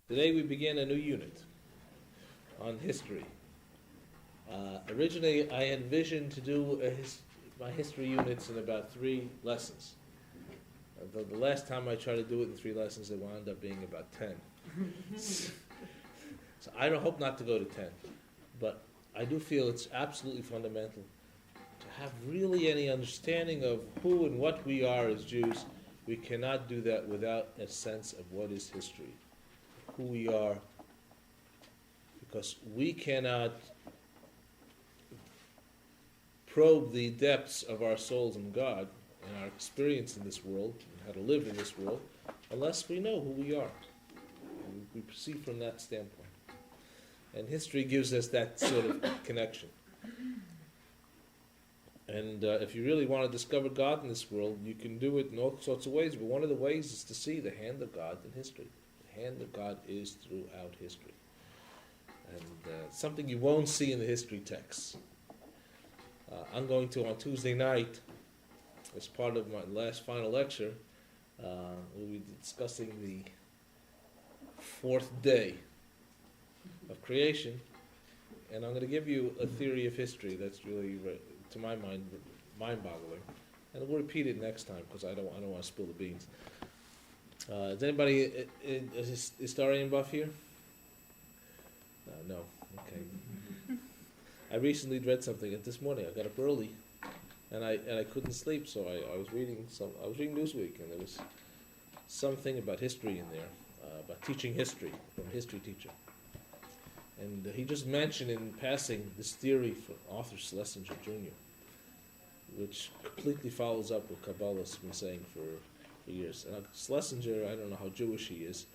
Today we begin a new unit on history. Originally I had envisioned to do my history units in about 3 lessons. The last time I tried to do it in 3 lessons, it wound up being about 10. So I hope not to go to 10, but I do feel it's absolutely fundamental to have really any understanding of who and what we are as Jews. We cannot do that without a sense of what is history, who we are, because we cannot probe the depths of our souls in God and our experience in this world, and how to live in this world, unless we know who we are. And we proceed from that standpoint. And history gives us that sort of connection. And if you really want to discover God in this world, you can do it in all sorts of ways, but one of the ways is to see the hand of God in history. The hand of God is throughout history. And something you won't see in the history texts. I'm going to, on Tuesday night, as part of my last final lecture, we'll be discussing the 4th day of creation, and I'm going to give you a theory of history that's really, to my mind, mind-boggling. And we'll repeat it next time because I don't want to spill the beans. Is anybody a historian buff here? No. Okay. I recently read something this morning. I got up early, and I couldn't sleep, so I was reading Newsweek, and there was something about history in there, about teaching history from a history teacher. And he just mentioned in passing this theory from Arthur Schlesinger Jr., which completely follows up what Kabbalah's been saying for years. And Schlesinger, I don't know how Jewish he is,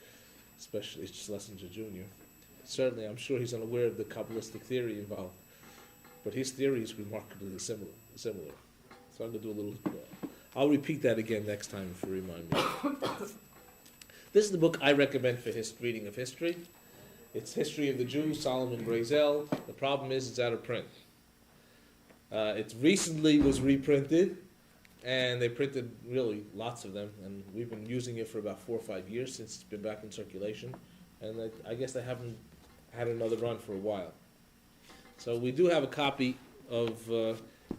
especially Schlesinger Jr. Certainly, I'm sure he's unaware of the Kabbalistic theory involved, but his theory is remarkably similar. So I'm going to do a little... I'll repeat that again next time if you remind me. This is the book I recommend for reading of history. It's History of the Jews, Solomon Grazel. The problem is it's out of print. It recently was reprinted, and they printed really lots of them, and we've been using it for about 4 or 5 years since it's been back in circulation, and I guess they haven't had another run for a while. So we do have a copy of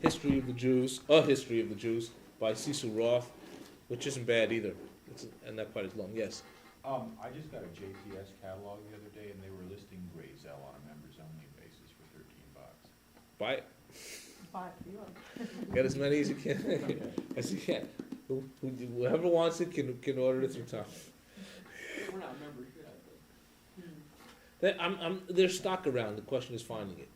History of the Jews, A History of the Jews, by Cecil Roth, which isn't bad either, and not quite as long. Yes? I just got a JPS catalog the other day, and they were listing Grazel on a members-only basis for $13. Buy it. Buy it. Get as many as you can. As you can. Whoever wants it can order it through Tom. We're not members yet, but... There's stock around. The question is finding it.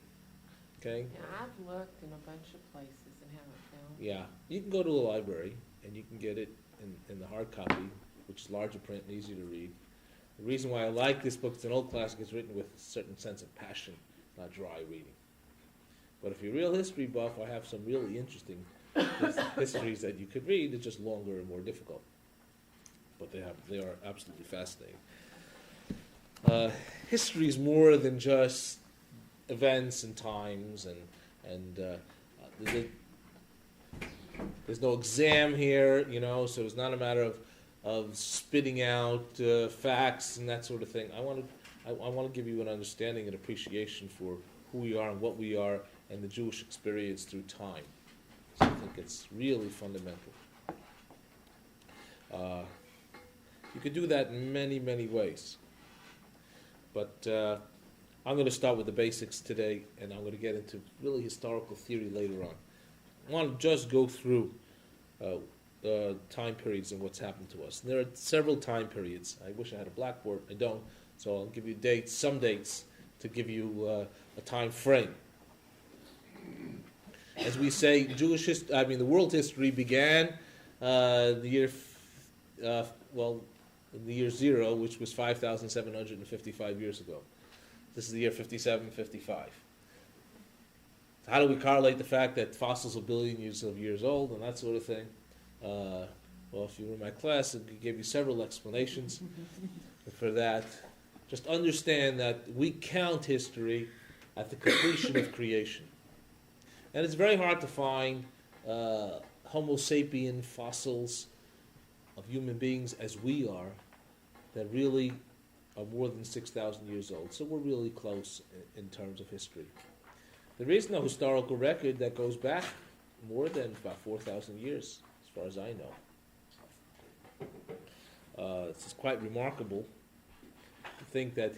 Okay? Yeah, I've looked in a bunch of places and haven't found it. Yeah. You can go to a library, and you can get it in the hard copy, which is larger print and easier to read. The reason why I like this book, it's an old classic, it's written with a certain sense of passion, not dry reading. But if you're a real history buff, I have some really interesting histories that you could read. It's just longer and more difficult. But they are absolutely fascinating. History is more than just events and times, and there's no exam here, so it's not a matter of spitting out facts and that sort of thing. I want to give you an understanding and appreciation for who we are and what we are and the Jewish experience through time. So I think it's really fundamental. You could do that in many, many ways. But I'm going to start with the basics today, and I'm going to get into really historical theory later on. I want to just go through time periods and what's happened to us. And there are several time periods. I wish I had a blackboard. I don't. So I'll give you dates, some dates, to give you a time frame. As we say, the world history began in the year 0, which was 5,755 years ago. This is the year 5755. So how do we correlate the fact that fossils are billions of years old and that sort of thing? Well, if you were in my class, I gave you several explanations for that. Just understand that we count history at the completion of creation. And it's very hard to find Homo sapien fossils of human beings as we are that really are more than 6,000 years old. So we're really close in terms of history. There is no historical record that goes back more than about 4,000 years, as far as I know. It's quite remarkable to think that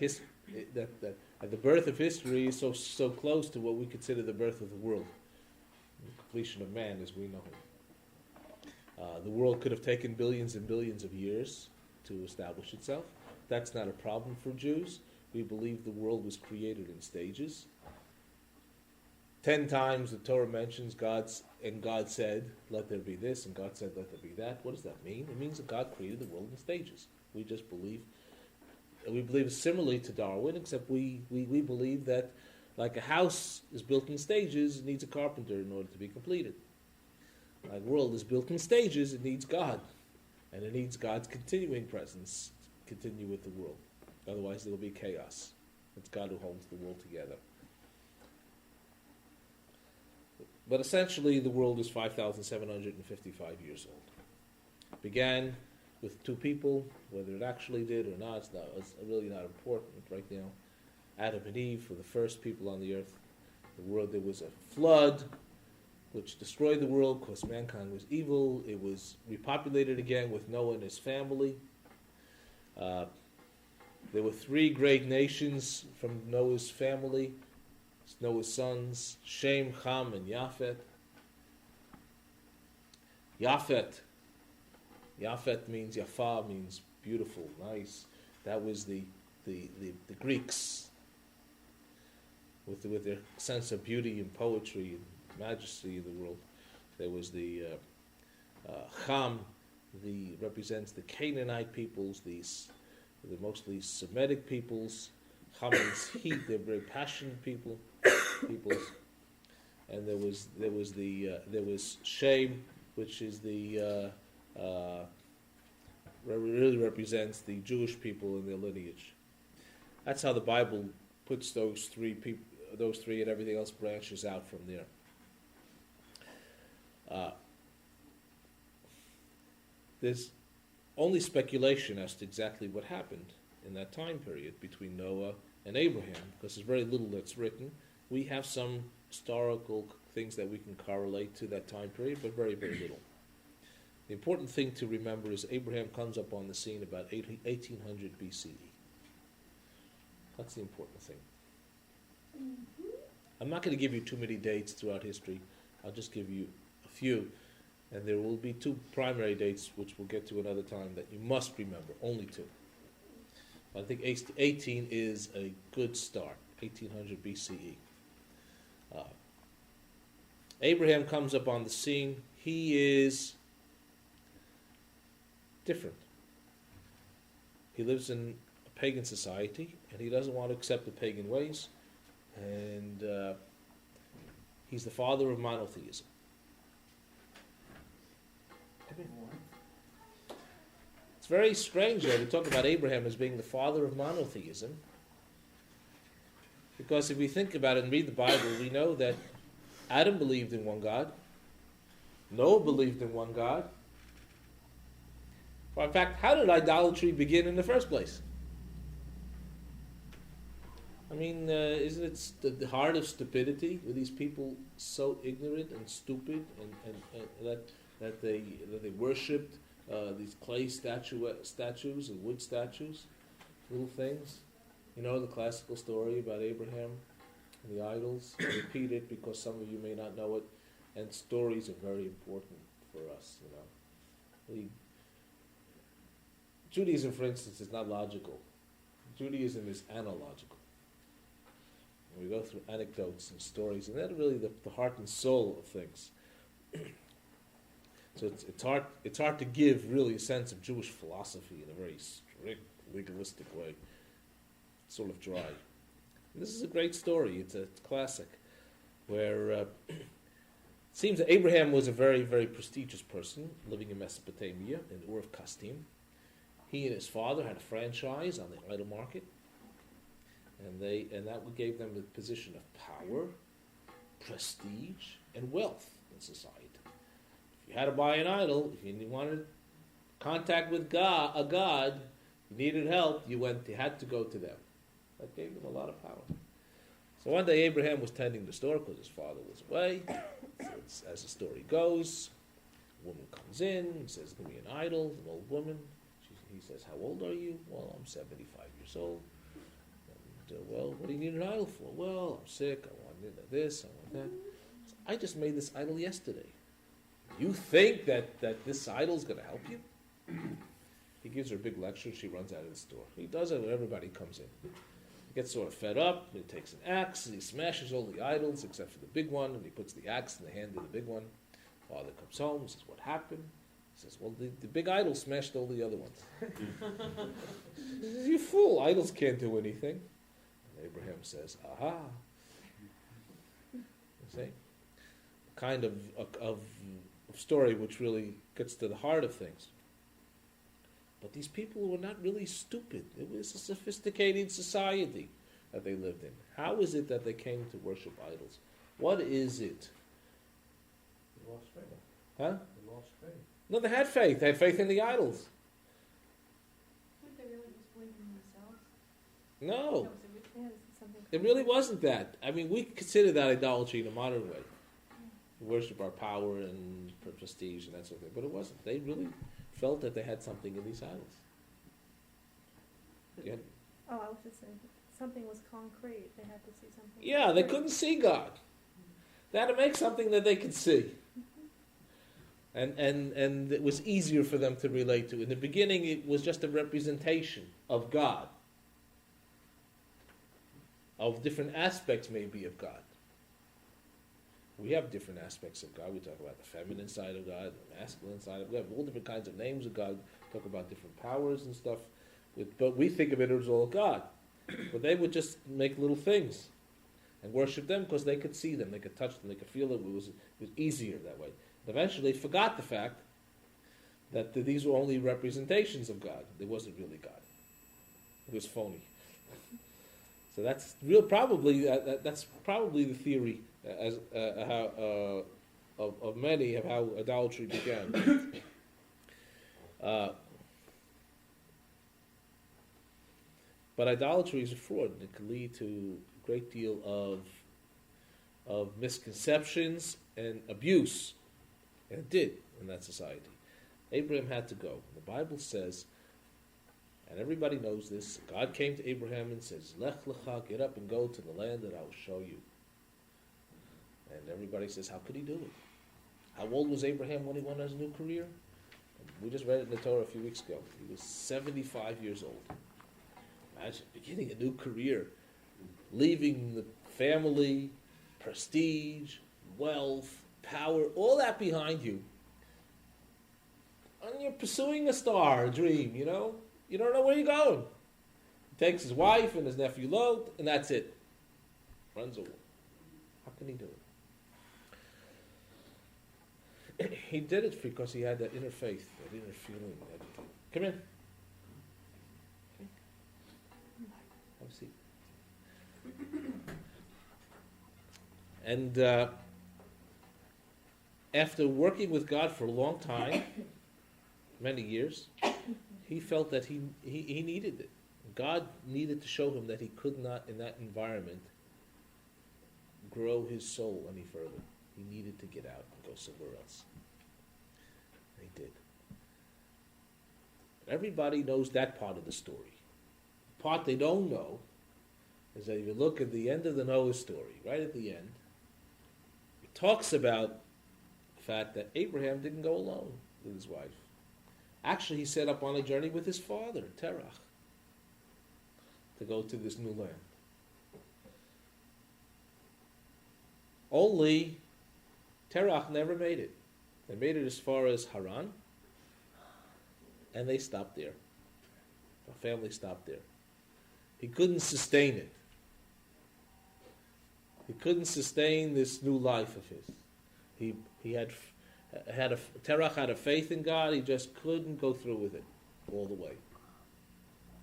that the birth of history is so close to what we consider the birth of the world, the completion of man as we know him. The world could have taken billions and billions of years to establish itself. That's not a problem for Jews. We believe the world was created in stages. 10 times the Torah mentions God said, let there be this, and God said, let there be that. What does that mean? It means that God created the world in stages. We just believe. We believe similarly to Darwin, except we believe that like a house is built in stages, it needs a carpenter in order to be completed. Like the world is built in stages, it needs God. And it needs God's continuing presence to continue with the world. Otherwise there will be chaos. It's God who holds the world together. But essentially the world is 5,755 years old. It began with two people, whether it actually did or not, it's really not important right now. Adam and Eve were the first people on the earth. There was a flood which destroyed the world because mankind was evil. It was repopulated again with Noah and his family. There were three great nations from Noah's family, Noah's sons, Shem, Ham, and Yafet. Yafet means, Yafa means beautiful, nice. That was the Greeks with their sense of beauty and poetry and majesty in the world. There was the Ham, represents the Canaanite peoples, the mostly Semitic peoples. Ham means heat. They're very passionate peoples. And there was Shem, which is really represents the Jewish people and their lineage. That's how the Bible puts those three, and everything else branches out from there. There's only speculation as to exactly what happened in that time period between Noah and Abraham, because there's very little that's written. We have some historical things that we can correlate to that time period, but very, very little. The important thing to remember is Abraham comes up on the scene about 1800 BCE. That's the important thing. I'm not going to give you too many dates throughout history. I'll just give you a few. And there will be two primary dates, which we'll get to another time, that you must remember, only two. I think 18 is a good start, 1800 BCE. Abraham comes up on the scene. He is different. He lives in a pagan society, and he doesn't want to accept the pagan ways. And he's the father of monotheism. It's very strange, though, to talk about Abraham as being the father of monotheism. Because if we think about it and read the Bible, we know that Adam believed in one God. Noah believed in one God. Well, in fact, how did idolatry begin in the first place? I mean, isn't it the heart of stupidity? Were these people so ignorant and stupid, and that they worshipped these clay statues and wood statues, little things? You know the classical story about Abraham and the idols. I repeat it because some of you may not know it, and stories are very important for us. Judaism, for instance, is not logical. Judaism is analogical. We go through anecdotes and stories, and that's really the heart and soul of things. So it's hard to give really a sense of Jewish philosophy in a very strict, legalistic way. It's sort of dry. And this is a great story. It's a classic, where it seems that Abraham was a very, very prestigious person living in Mesopotamia, in Ur of Kasdim. He and his father had a franchise on the idol market. And that gave them a position of power, prestige, and wealth in society. If you had to buy an idol, if you wanted contact with a god, You needed help, you had to go to them. That gave them a lot of power. So one day Abraham was tending the store because his father was away. So as the story goes, a woman comes in, he says, give me an idol, an old woman. He says, how old are you? Well, I'm 75 years old. And, well, what do you need an idol for? Well, I'm sick, I want this, I want that. So, I just made this idol yesterday. You think that this idol's going to help you? He gives her a big lecture, she runs out of the store. He does it when everybody comes in. He gets sort of fed up, he takes an axe, and he smashes all the idols except for the big one, and he puts the axe in the hand of the big one. Father comes home, says, what happened? He says, well, the big idol smashed all the other ones. He says, you fool, idols can't do anything. And Abraham says, aha. You see? Kind of story which really gets to the heart of things. But these people were not really stupid. It was a sophisticated society that they lived in. How is it that they came to worship idols? What is it? They lost faith. Huh? They lost faith. No, they had faith. They had faith in the idols. Weren't they really just believing in themselves? No, That was something. it really wasn't that. I mean, we consider that idolatry in a modern way. We worship our power and prestige and that sort of thing. But it wasn't. They really felt that they had something in these idols. Yeah, Oh, I was just saying, something was concrete. They had to see something. yeah, they concrete. couldn't see God. They had to make something that they could see. And it was easier for them to relate to. In the beginning, it was just a representation of God, of different aspects maybe of God. We have different aspects of God. We talk about the feminine side of God, the masculine side of God. We have all different kinds of names of God. Talk about different powers and stuff. But we think of it as all God. But they would just make little things and worship them because they could see them, they could touch them, they could feel them. It was easier that way. Eventually, they forgot the fact that these were only representations of God. It wasn't really God. It was phony. So that's probably the theory of many of how idolatry began. But idolatry is a fraud, and it can lead to a great deal of misconceptions and abuse. And it did in that society. Abraham had to go. The Bible says, and everybody knows this, God came to Abraham and says, Lech lecha, get up and go to the land that I will show you. And everybody says, how could he do it? How old was Abraham when he went on his new career? We just read it in the Torah a few weeks ago. He was 75 years old. Imagine beginning a new career, leaving the family, prestige, wealth, power, all that behind you. And you're pursuing a star, a dream, you know? You don't know where you're going. He takes his wife and his nephew Lot, and that's it. Runs away. How can he do it? He did it because he had that inner faith, that inner feeling. Come in. Have a seat. And after working with God for a long time, many years, he felt that he needed it. God needed to show him that he could not, in that environment, grow his soul any further. He needed to get out and go somewhere else. And he did. Everybody knows that part of the story. The part they don't know is that if you look at the end of the Noah story, right at the end, it talks about the fact that Abraham didn't go alone with his wife. Actually, he set up on a journey with his father, Terach, to go to this new land. Only Terach never made it. They made it as far as Haran, and they stopped there. The family stopped there. He couldn't sustain it. He couldn't sustain this new life of his. He had Terach had a faith in God. He just couldn't go through with it all the way.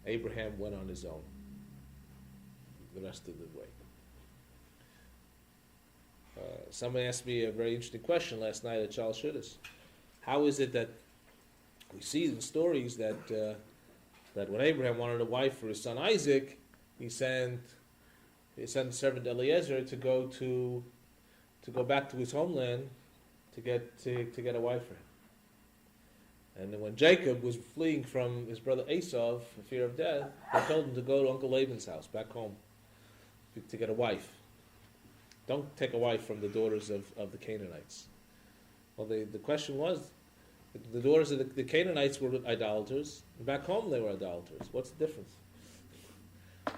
Abraham went on his own the rest of the way. Someone asked me a very interesting question last night at Charles Schutter's. How is it that we see in stories that that when Abraham wanted a wife for his son Isaac, he sent his servant Eliezer to go back to his homeland to get a wife for him. And then when Jacob was fleeing from his brother Esau for fear of death, they told him to go to Uncle Laban's house back home to get a wife. Don't take a wife from the daughters of the Canaanites. Well, the question was, the daughters of the Canaanites were idolaters, and back home they were idolaters. What's the difference?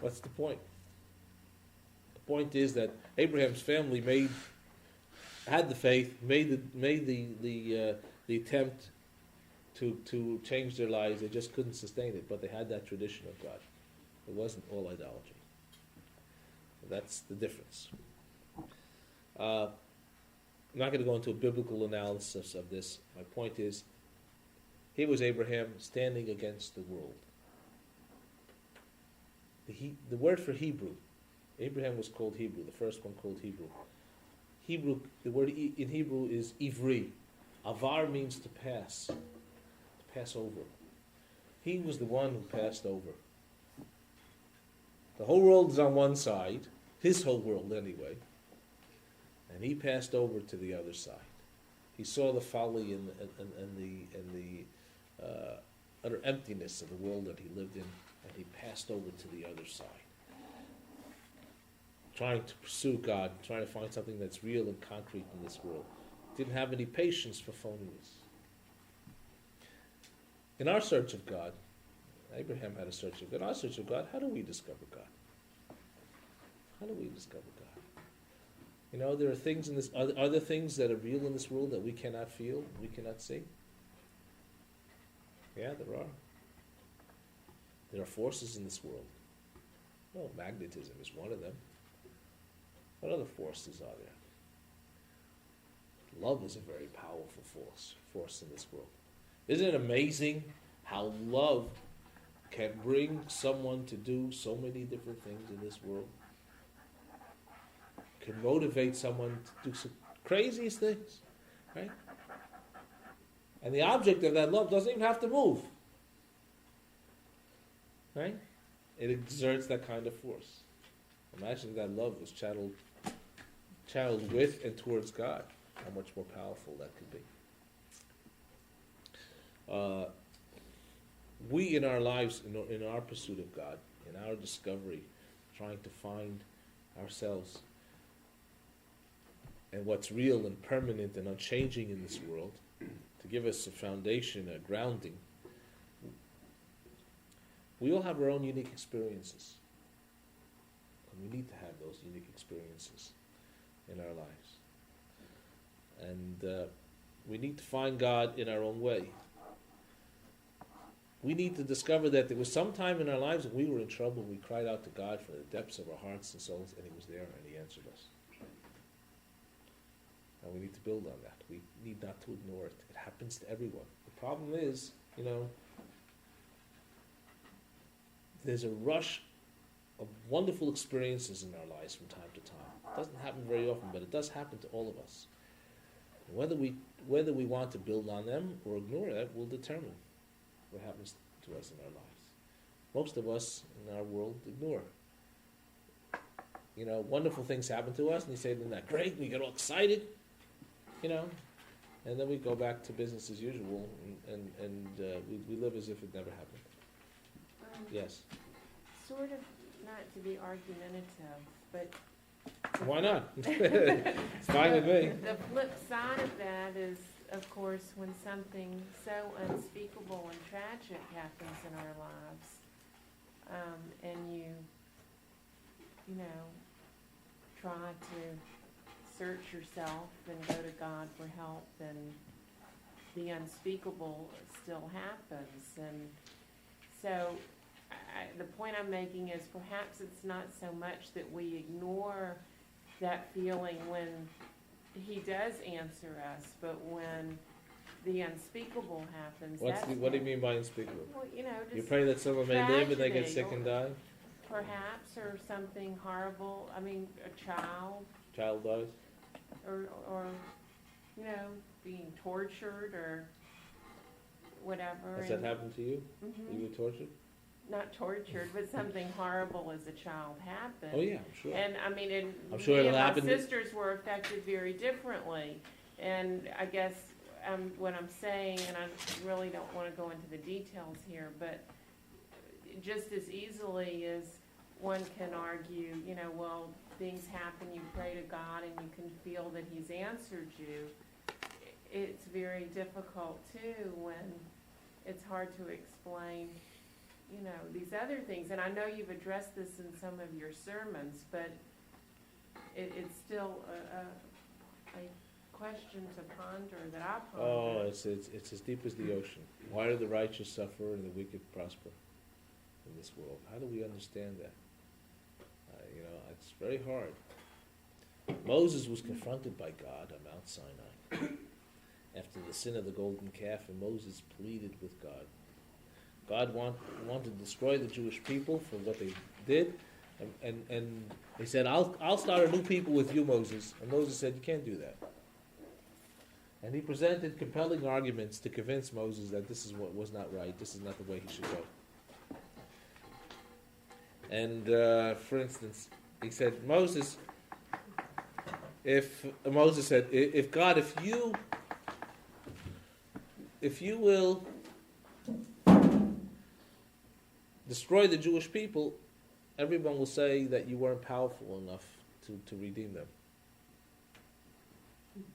What's the point? The point is that Abraham's family had the faith, made the attempt to change their lives. They just couldn't sustain it, but they had that tradition of God. It wasn't all idolatry. That's the difference. I'm not going to go into a biblical analysis of this. My point is, here was Abraham standing against the world. The word for Hebrew, Abraham was called Hebrew, the first one called Hebrew. The word in Hebrew is ivri. Avar means to pass over. He was the one who passed over. The whole world is on one side, his whole world anyway, and he passed over to the other side. He saw the folly and the utter emptiness of the world that he lived in, and he passed over to the other side, trying to pursue God, trying to find something that's real and concrete in this world. Didn't have any patience for phoniness. In our search of God, Abraham had a search of God. In our search of God, how do we discover God? How do we discover God? You know, there are things in this. Are there things that are real in this world that we cannot feel, we cannot see? Yeah, there are. There are forces in this world. Well, magnetism is one of them. What other forces are there? Love is a very powerful force in this world. Isn't it amazing how love can bring someone to do so many different things in this world? Can motivate someone to do some craziest things, right? And the object of that love doesn't even have to move, right? It exerts that kind of force. Imagine if that love was channeled with and towards God. How much more powerful that could be. We in our lives, in our pursuit of God, in our discovery, trying to find ourselves and what's real and permanent and unchanging in this world, to give us a foundation, a grounding, we all have our own unique experiences. And we need to have those unique experiences in our lives. And we need to find God in our own way. We need to discover that there was some time in our lives when we were in trouble, we cried out to God from the depths of our hearts and souls, and He was there and He answered us. And we need to build on that. We need not to ignore it. It happens to everyone. The problem is, there's a rush of wonderful experiences in our lives from time to time. It doesn't happen very often, but it does happen to all of us. And whether we want to build on them or ignore that will determine what happens to us in our lives. Most of us in our world ignore. Wonderful things happen to us, and you say, isn't that great? We get all excited, and then we go back to business as usual, and we live as if it never happened. Yes? Sort of, not to be argumentative, but Why not? It's fine with me. the flip side of that is, of course, when something so unspeakable and tragic happens in our lives, and you try to search yourself and go to God for help, and the unspeakable still happens. And so the point I'm making is perhaps it's not so much that we ignore that feeling when He does answer us, but when the unspeakable happens. What do you mean by unspeakable? Well, just You pray that someone may live and they get sick and die? perhaps, or something horrible. I mean, a Child dies? or being tortured or whatever. Has that happened to you? Mhm. You were tortured? not tortured, but something horrible as a child happened. Oh, yeah, I'm sure. And I mean, and I'm sure me it'll and my happen. sisters were affected very differently. And I guess what I'm saying, and I really don't want to go into the details here, but just as easily as one can argue, you know, well, things happen, you pray to God and you can feel that He's answered you. It's very difficult too when it's hard to explain, you know, these other things. And I know you've addressed this in some of your sermons, but it's still a question to ponder that I ponder. Oh, it's as deep as the ocean. Why do the righteous suffer and the wicked prosper in this world? How do we understand that? You know, it's very hard. Moses was confronted by God on Mount Sinai after the sin of the golden calf, and Moses pleaded with God. God wanted to destroy the Jewish people for what they did, and he said, I'll start a new people with you, Moses. And Moses said, you can't do that. And he presented compelling arguments to convince Moses that this is what was not right, this is not the way he should go. And for instance, he said, Moses said, if God, if you will destroy the Jewish people, everyone will say that you weren't powerful enough to redeem them.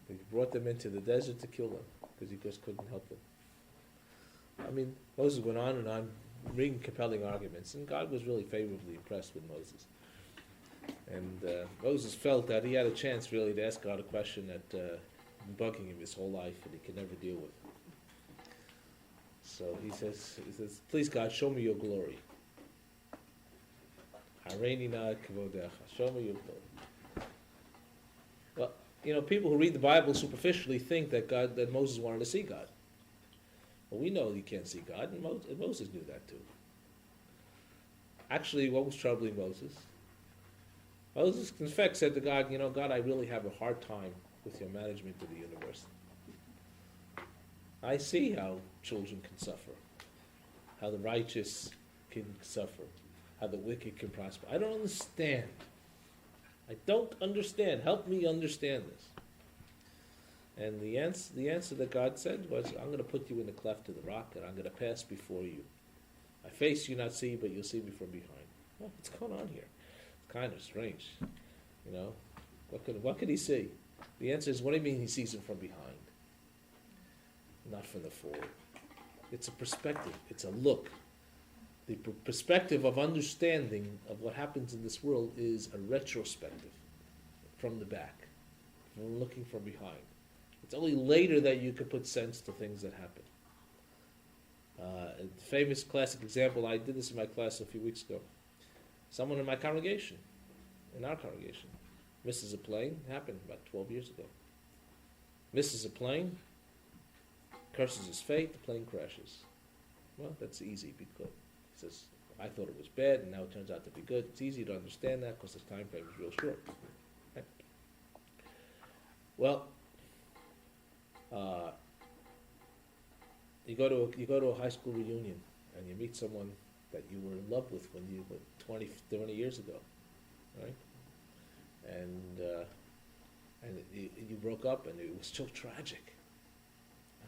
He brought them into the desert to kill them because he just couldn't help them. I mean, Moses went on and on, bringing compelling arguments, and God was really favorably impressed with Moses. And Moses felt that he had a chance really to ask God a question that been bugging him his whole life and he could never deal with. So he says, please God, show me your glory. Hareini na kavodecha. Show me your glory. Well, you know, people who read the Bible superficially think that Moses wanted to see God. Well, we know you can't see God, and Moses knew that too. Actually, what was troubling Moses? Moses, in fact, said to God, you know, God, I really have a hard time with your management of the universe. I see how children can suffer, how the righteous can suffer, how the wicked can prosper. I don't understand. I don't understand. Help me understand this. And the answer that God said was, I'm going to put you in the cleft of the rock, and I'm going to pass before you. I face you not see, but you'll see me from behind. Well, what's going on here? It's kind of strange. You know, what could he see? The answer is, what do you mean he sees him from behind? Not from the forward. It's a perspective. It's a look. The perspective of understanding of what happens in this world is a retrospective, from the back, from looking from behind. It's only later that you can put sense to things that happen. A famous classic example, I did this in my class a few weeks ago. Someone in my congregation, in our congregation, misses a plane. It happened about 12 years ago. Misses a plane, curses his fate, the plane crashes. Well, that's easy because he says, I thought it was bad and now it turns out to be good. It's easy to understand that because the time frame is real short. Right? Well, you go to a high school reunion and you meet someone that you were in love with when you were 20 years ago, right? And you broke up and it was so tragic.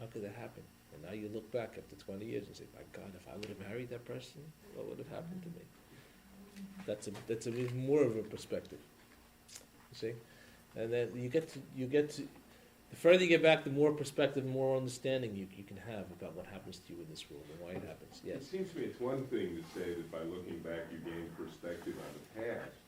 How could that happen? And now you look back after 20 years and say, my God, if I would have married that person, what would have happened to me? That's even more of a perspective. You see? And then you get to the further you get back, the more perspective, more understanding you can have about what happens to you in this world and why it happens. Yes? It seems to me it's one thing to say that by looking back you gain perspective on the past,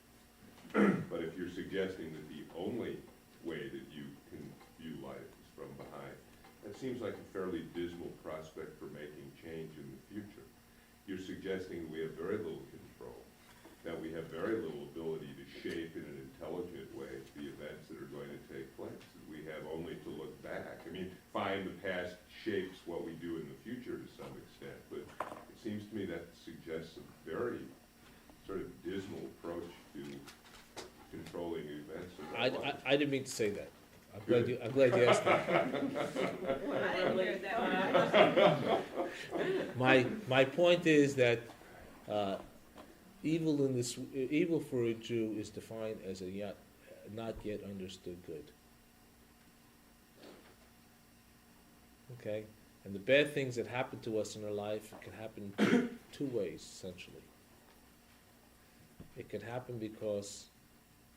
but if you're suggesting that the only way that you can view life is from behind, that seems like a fairly dismal prospect for making change in the future. You're suggesting that we have very little control, that we have very little ability to shape in an intelligent way the events that are going to take place. We have only to look back. I mean, fine, the past shapes what we do in the future to some extent, but it seems to me that suggests a very sort of dismal approach to controlling events of our life. I didn't mean to say that. I'm glad you asked that. I didn't hear that one. My point is that Evil for a Jew is defined as a not yet understood good. Okay? And the bad things that happen to us in our life can happen two ways, essentially. It can happen because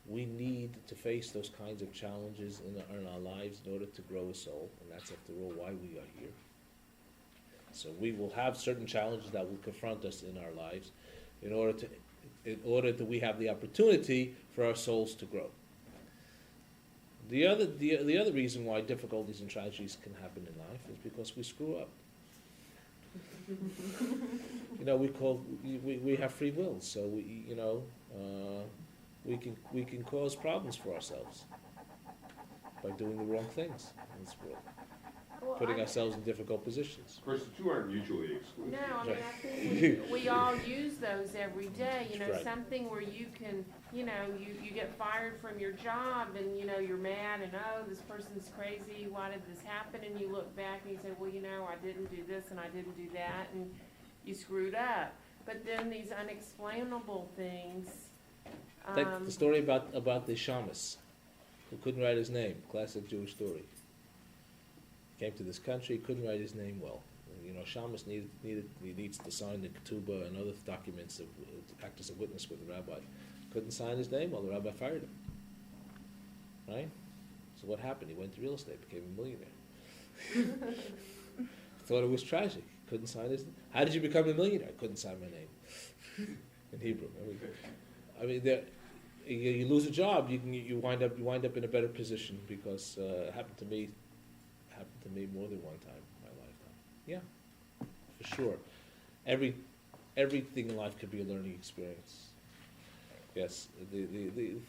we need to face those kinds of challenges in our lives in order to grow a soul, and that's, after all, why we are here. So we will have certain challenges that will confront us in our lives in order that we have the opportunity for our souls to grow. The other reason why difficulties and tragedies can happen in life is because we screw up. We have free will, so we can cause problems for ourselves by doing the wrong things in this world, putting ourselves in difficult positions. Of course, the two aren't mutually exclusive. No, I mean, I think we all use those every day, Right. something where you can, you get fired from your job and, you're mad and, oh, this person's crazy, why did this happen? And you look back and you say, well, I didn't do this and I didn't do that, and you screwed up. But then these unexplainable things, Like the story about the shamus who couldn't write his name, classic Jewish story. Came to this country, couldn't write his name well. Shamus needs to sign the ketubah and other documents to act as a witness with the rabbi. Couldn't sign his name well, the rabbi fired him. Right? So what happened? He went to real estate, became a millionaire. Thought it was tragic. Couldn't sign his name. How did you become a millionaire? Couldn't sign my name. In Hebrew. You lose a job, you wind up in a better position because it happened to me more than one time in my lifetime. Yeah, for sure. Everything in life could be a learning experience. Yes, the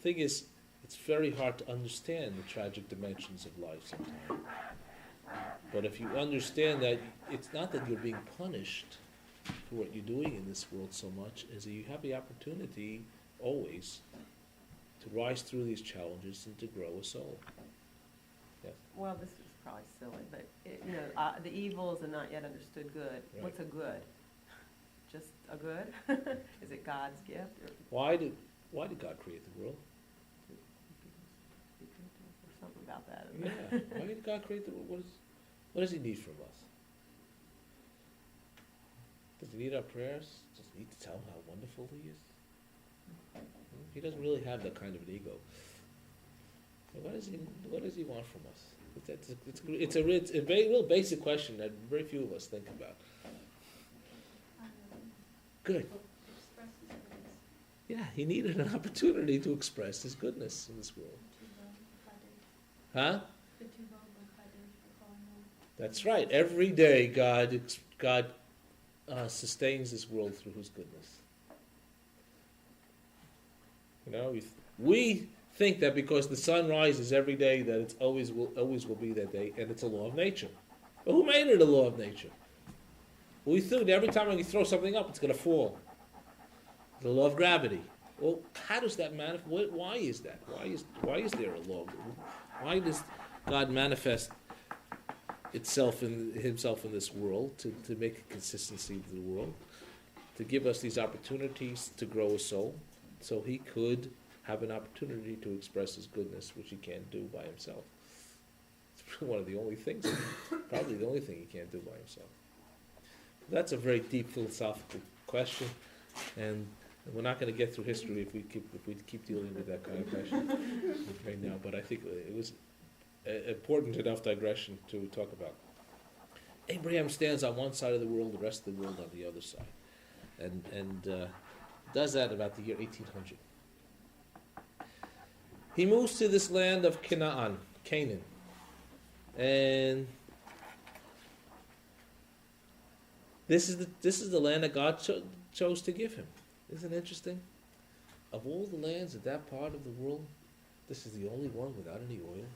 thing is, it's very hard to understand the tragic dimensions of life sometimes. But if you understand that it's not that you're being punished for what you're doing in this world so much, as that you have the opportunity always to rise through these challenges and to grow a soul. Yes. Well, this is probably silly, but the evil is a not yet understood good. Right. What's a good? Just a good? Is it God's gift? Or Why did God create the world? or something about that? Yeah. Why did God create the world? What does He need from us? Does He need our prayers? Does He need to tell him how wonderful He is? He doesn't really have that kind of an ego. So what does He want from us? It's a very real basic question that very few of us think about. Good. Express his goodness. Yeah, He needed an opportunity to express His goodness in this world. Huh? That's right. Every day, God sustains this world through His goodness. We think that because the sun rises every day, that it always will be that day, and it's a law of nature. But who made it a law of nature? We think that every time you throw something up, it's going to fall. The law of gravity. Well, how does that manifest? Why is that? Why is there a law? Why does God manifest himself in this world to make a consistency to the world, to give us these opportunities to grow a soul, so He could have an opportunity to express His goodness, which He can't do by Himself. It's one of the only things, probably the only thing He can't do by Himself. That's a very deep philosophical question, and we're not going to get through history if we keep dealing with that kind of question right now. But I think it was important enough digression to talk about. Abraham stands on one side of the world, the rest of the world on the other side, and does that about the year 1800. He moves to this land of Canaan, and this is the land that God chose to give him. Isn't it interesting? Of all the lands of that part of the world, this is the only one without any oil.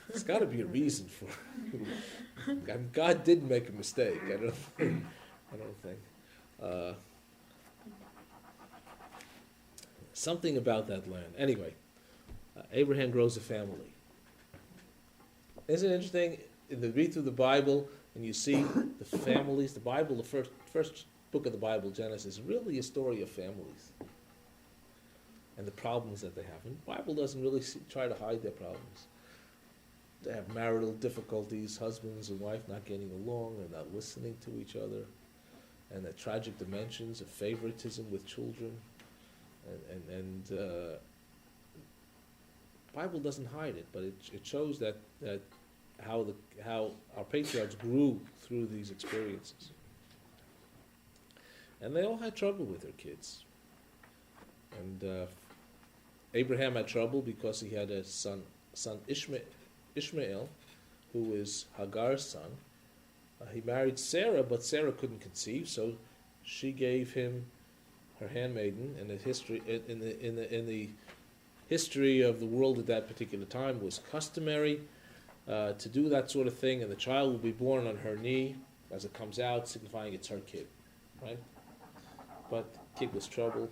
There's got to be a reason for it. God didn't make a mistake. I don't think. Something about that land. Anyway, Abraham grows a family. Isn't it interesting? In the read through the Bible, And you see the families, the Bible, the first book of the Bible, Genesis, is really a story of families and the problems that they have. And the Bible doesn't really try to hide their problems. They have marital difficulties, husbands and wife not getting along, and not listening to each other, and the tragic dimensions of favoritism with children. And Bible doesn't hide it, but it shows that how our patriarchs grew through these experiences. And they all had trouble with their kids. And Abraham had trouble because he had a son Ishmael, who is Hagar's son. He married Sarah, but Sarah couldn't conceive, so she gave him her handmaiden. And the history in the history of the world at that particular time was customary to do that sort of thing, and the child will be born on her knee as it comes out, signifying it's her kid, right? But the kid was troubled,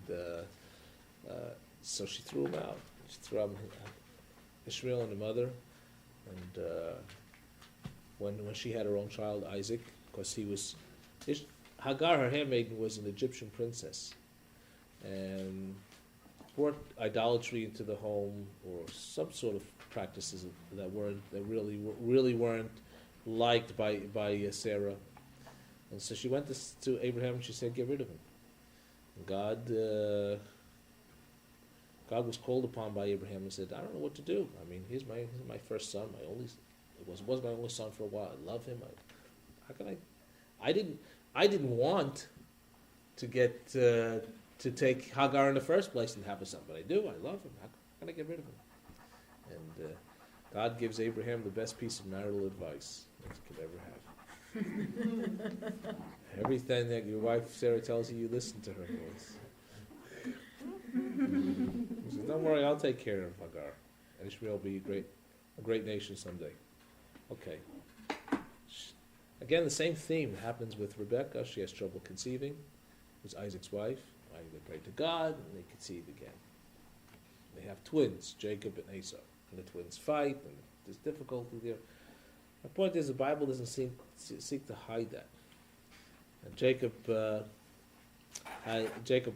and so she threw him out. She threw out Ishmael and the mother, and when she had her own child, Isaac, because he was Hagar, her handmaiden, was an Egyptian princess, and brought idolatry into the home, or some sort of practices that really weren't liked by Sarah. And so she went to Abraham and she said, "Get rid of him." And God was called upon by Abraham and said, "I don't know what to do. I mean, he's my first son. Was my only son for a while. I love him. How can I? I didn't want to get to take Hagar in the first place and have a son, but I do. I love him. How can I get rid of him?" And God gives Abraham the best piece of marital advice that you could ever have. Everything that your wife Sarah tells you, you listen to her voice. He says, "Don't worry, I'll take care of Hagar, and Ishmael will be a great nation someday." Okay. Again, the same theme happens with Rebecca. She has trouble conceiving. It was Isaac's wife. They prayed to God, and they conceived again. They have twins, Jacob and Esau, and the twins fight, and there's difficulty there. My point is, the Bible doesn't seek to hide that. And Jacob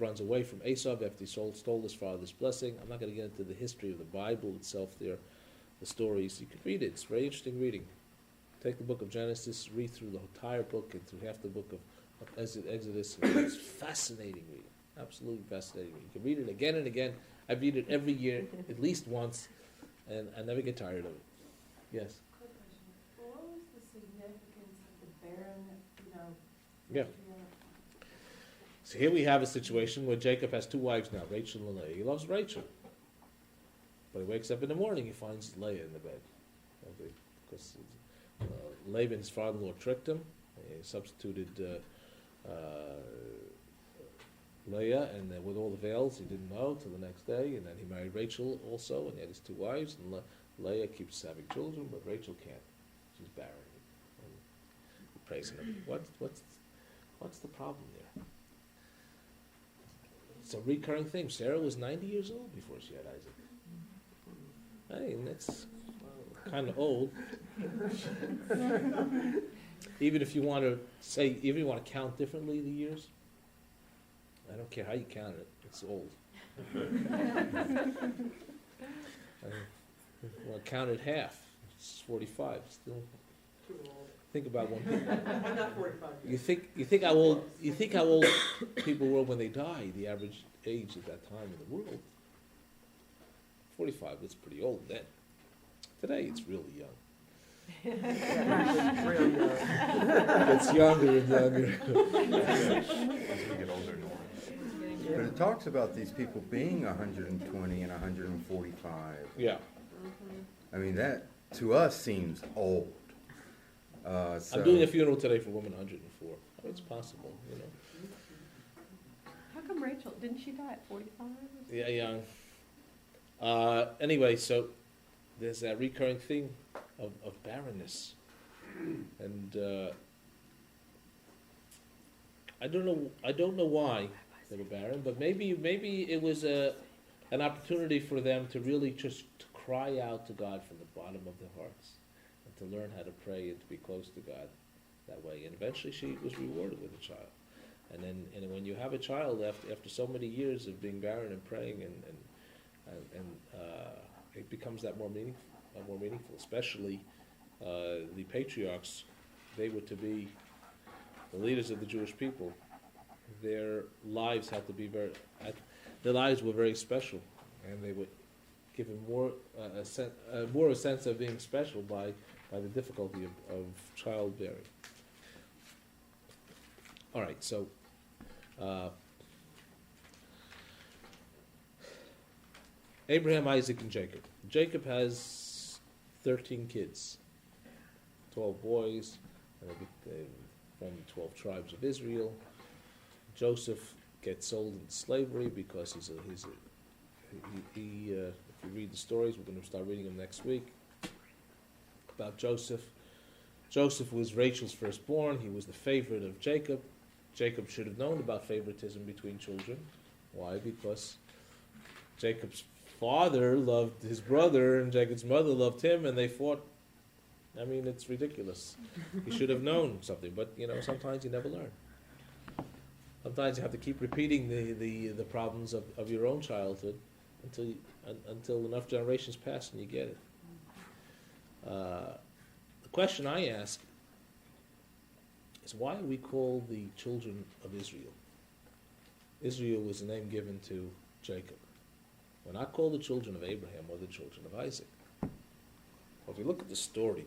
runs away from Esau after he stole his father's blessing. I'm not going to get into the history of the Bible itself there, the stories. You can read it. It's very interesting reading. Take the book of Genesis, read through the entire book and through half the book of Exodus. It's fascinating reading. Absolutely fascinating reading. You can read it again and again. I read it every year, at least once, and I never get tired of it. Yes? Quick question. What was the significance of the barren, Yeah. So here we have a situation where Jacob has two wives now, Rachel and Leah. He loves Rachel. But he wakes up in the morning, he finds Leah in the bed. Okay. Because Laban, his father-in-law, tricked him. He substituted Leah, and with all the veils, he didn't know till the next day. And then he married Rachel also, and he had his two wives. And Leah keeps having children, but Rachel can't. She's barren. And he prays him. What's the problem there? It's a recurring thing. Sarah was 90 years old before she had Isaac. Hey, and that's kind of old. Even if you want to count differently the years, I don't care how you count it, it's old. Well, count it half, it's 45, still. Too old. Think about one. I'm not 45 yet. You think how old people were when they died, the average age at that time in the world. 45, that's pretty old then. Today it's really young. Real young. It's younger and younger. As we get older, no. But it talks about these people being 120 and 145. Yeah. I mean, that to us seems old. I'm doing a funeral today for a woman 104. It's possible, How come Rachel, didn't she die at 45? Yeah, young. Anyway, so there's that recurring theme of barrenness. And I don't know why they were barren, but maybe it was an opportunity for them to really just cry out to God from the bottom of their hearts and to learn how to pray and to be close to God that way. And eventually she was rewarded with a child. And then, and when you have a child after so many years of being barren and praying, it becomes that more meaningful. Especially the patriarchs, they were to be the leaders of the Jewish people. Their lives had to be their lives were very special, and they would give them more a sense of being special by the difficulty of childbearing. All right, so Abraham, Isaac, and Jacob. Jacob has 13 kids, 12 boys, from the 12 tribes of Israel. Joseph gets sold into slavery because if you read the stories, we're going to start reading them next week, about Joseph. Joseph was Rachel's firstborn. He was the favorite of Jacob. Jacob should have known about favoritism between children. Why? Because Jacob's father loved his brother and Jacob's mother loved him, and they fought. I mean, it's ridiculous. He should have known something, but sometimes you never learn. Sometimes you have to keep repeating the problems of your own childhood until enough generations pass and you get it. The question I ask is, why are we called the children of Israel? Israel was the name given to Jacob. We're not called the children of Abraham or the children of Isaac. Well, if you look at the story,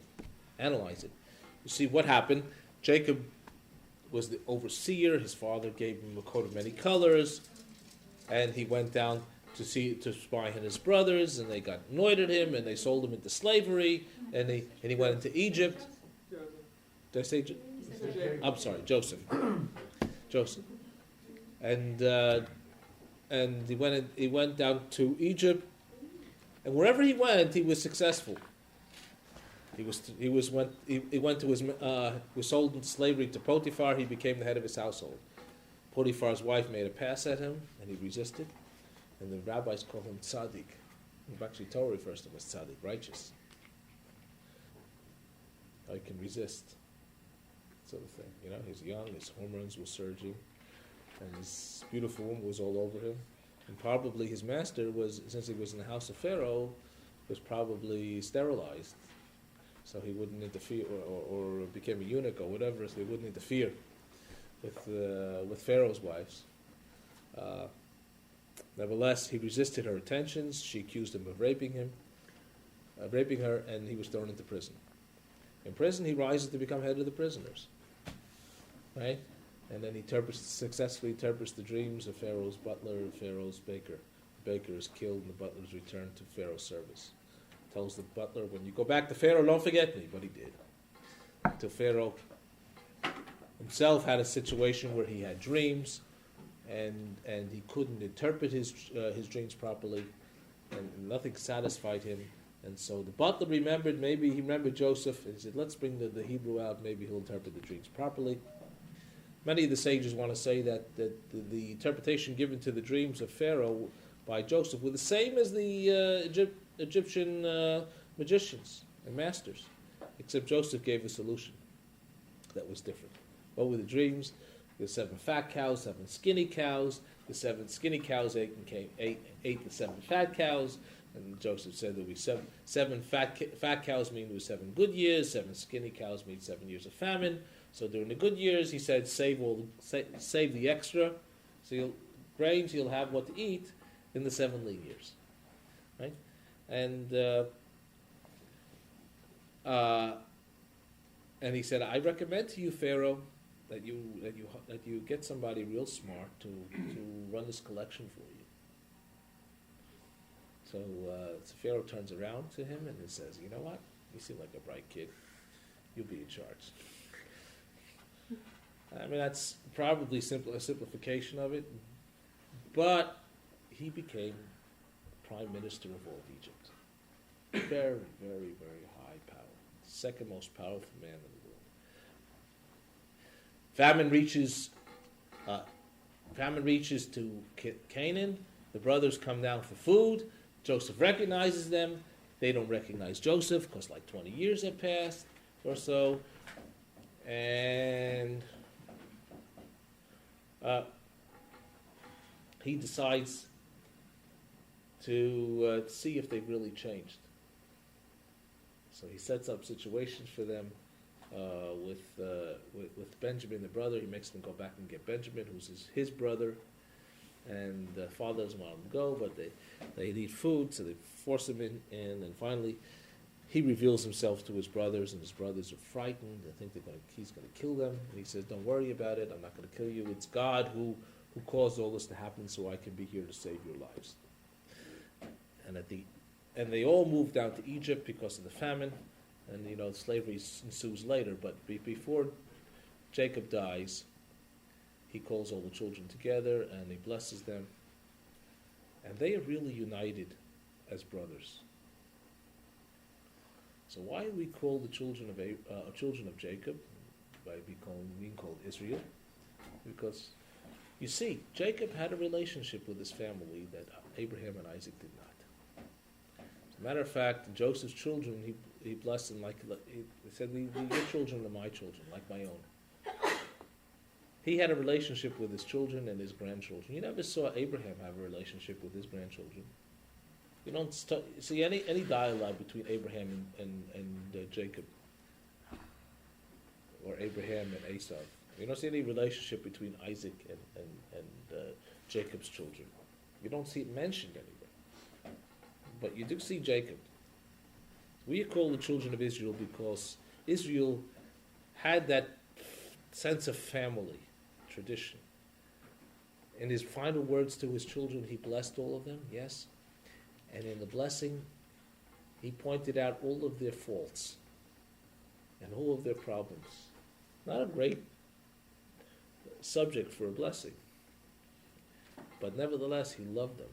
analyze it, you see what happened. Jacob was the overseer. His father gave him a coat of many colors, and he went down to spy on his brothers, and they got annoyed at him, and they sold him into slavery, and he went into Egypt. Did I say? I'm sorry, Joseph. Joseph, and he went down to Egypt, and wherever he went, he was successful. He was sold into slavery to Potiphar. He became the head of his household. Potiphar's wife made a pass at him, and he resisted. And the rabbis call him tzaddik. Actually, Torah refers to him as tzaddik, righteous. I can resist, sort of thing. He's young, his hormones were surging, and his beautiful woman was all over him. And probably his master since he was in the house of Pharaoh, was probably sterilized, so he wouldn't interfere, or became a eunuch or whatever, so he wouldn't interfere with Pharaoh's wives. Nevertheless, he resisted her attentions. She accused him of raping her, and he was thrown into prison. In prison, he rises to become head of the prisoners, right? And then he successfully interprets the dreams of Pharaoh's butler and Pharaoh's baker. The baker is killed, and the butler is returned to Pharaoh's service. Tells the butler, when you go back to Pharaoh, don't forget me. But he did. Until Pharaoh himself had a situation where he had dreams, and he couldn't interpret his dreams properly, and nothing satisfied him. And so the butler remembered Joseph, and he said, let's bring the Hebrew out, maybe he'll interpret the dreams properly. Many of the sages want to say that the interpretation given to the dreams of Pharaoh by Joseph were the same as the Egyptian magicians and masters, except Joseph gave a solution that was different. What were the dreams? The 7 fat cows, 7 skinny cows. The 7 skinny cows ate the 7 fat cows. And Joseph said there would be seven fat cows mean there were 7 good years, 7 skinny cows mean 7 years of famine. So during the good years, he said, save the extra, so you'll have what to eat in the 7 lean years, right? And he said, I recommend to you, Pharaoh, that you get somebody real smart to run this collection for you. So Pharaoh turns around to him and he says, you know what? You seem like a bright kid. You'll be in charge. I mean, that's probably a simplification of it, but he became prime minister of all of Egypt. Very, very, very high power. Second most powerful man in the world. Famine reaches to Canaan. The brothers come down for food. Joseph recognizes them, They don't recognize Joseph because like 20 years have passed or so, and he decides to see if they've really changed. So he sets up situations for them with Benjamin, the brother. He makes them go back and get Benjamin, who's his brother, and the father doesn't want him to go, but they need food, so they force him in, and finally he reveals himself to his brothers, and his brothers are frightened. They think he's going to kill them, and he says, "Don't worry about it. I'm not going to kill you. It's God who caused all this to happen, so I can be here to save your lives." And they all move down to Egypt because of the famine, and slavery ensues later. But before Jacob dies, he calls all the children together and he blesses them, and they are really united as brothers. So why do we call the children of Jacob by being called Israel? Because you see, Jacob had a relationship with his family that Abraham and Isaac did not. As a matter of fact, Joseph's children, he blessed them he said, "Your children are my children, like my own." He had a relationship with his children and his grandchildren. You never saw Abraham have a relationship with his grandchildren. You don't see any dialogue between Abraham and Jacob, or Abraham and Esau. You don't see any relationship between Isaac and Jacob's children. You don't see it mentioned anywhere. But you do see Jacob. We call the children of Israel because Israel had that sense of family, tradition. In his final words to his children, he blessed all of them, yes. And in the blessing, he pointed out all of their faults and all of their problems. Not a great subject for a blessing, but nevertheless, he loved them.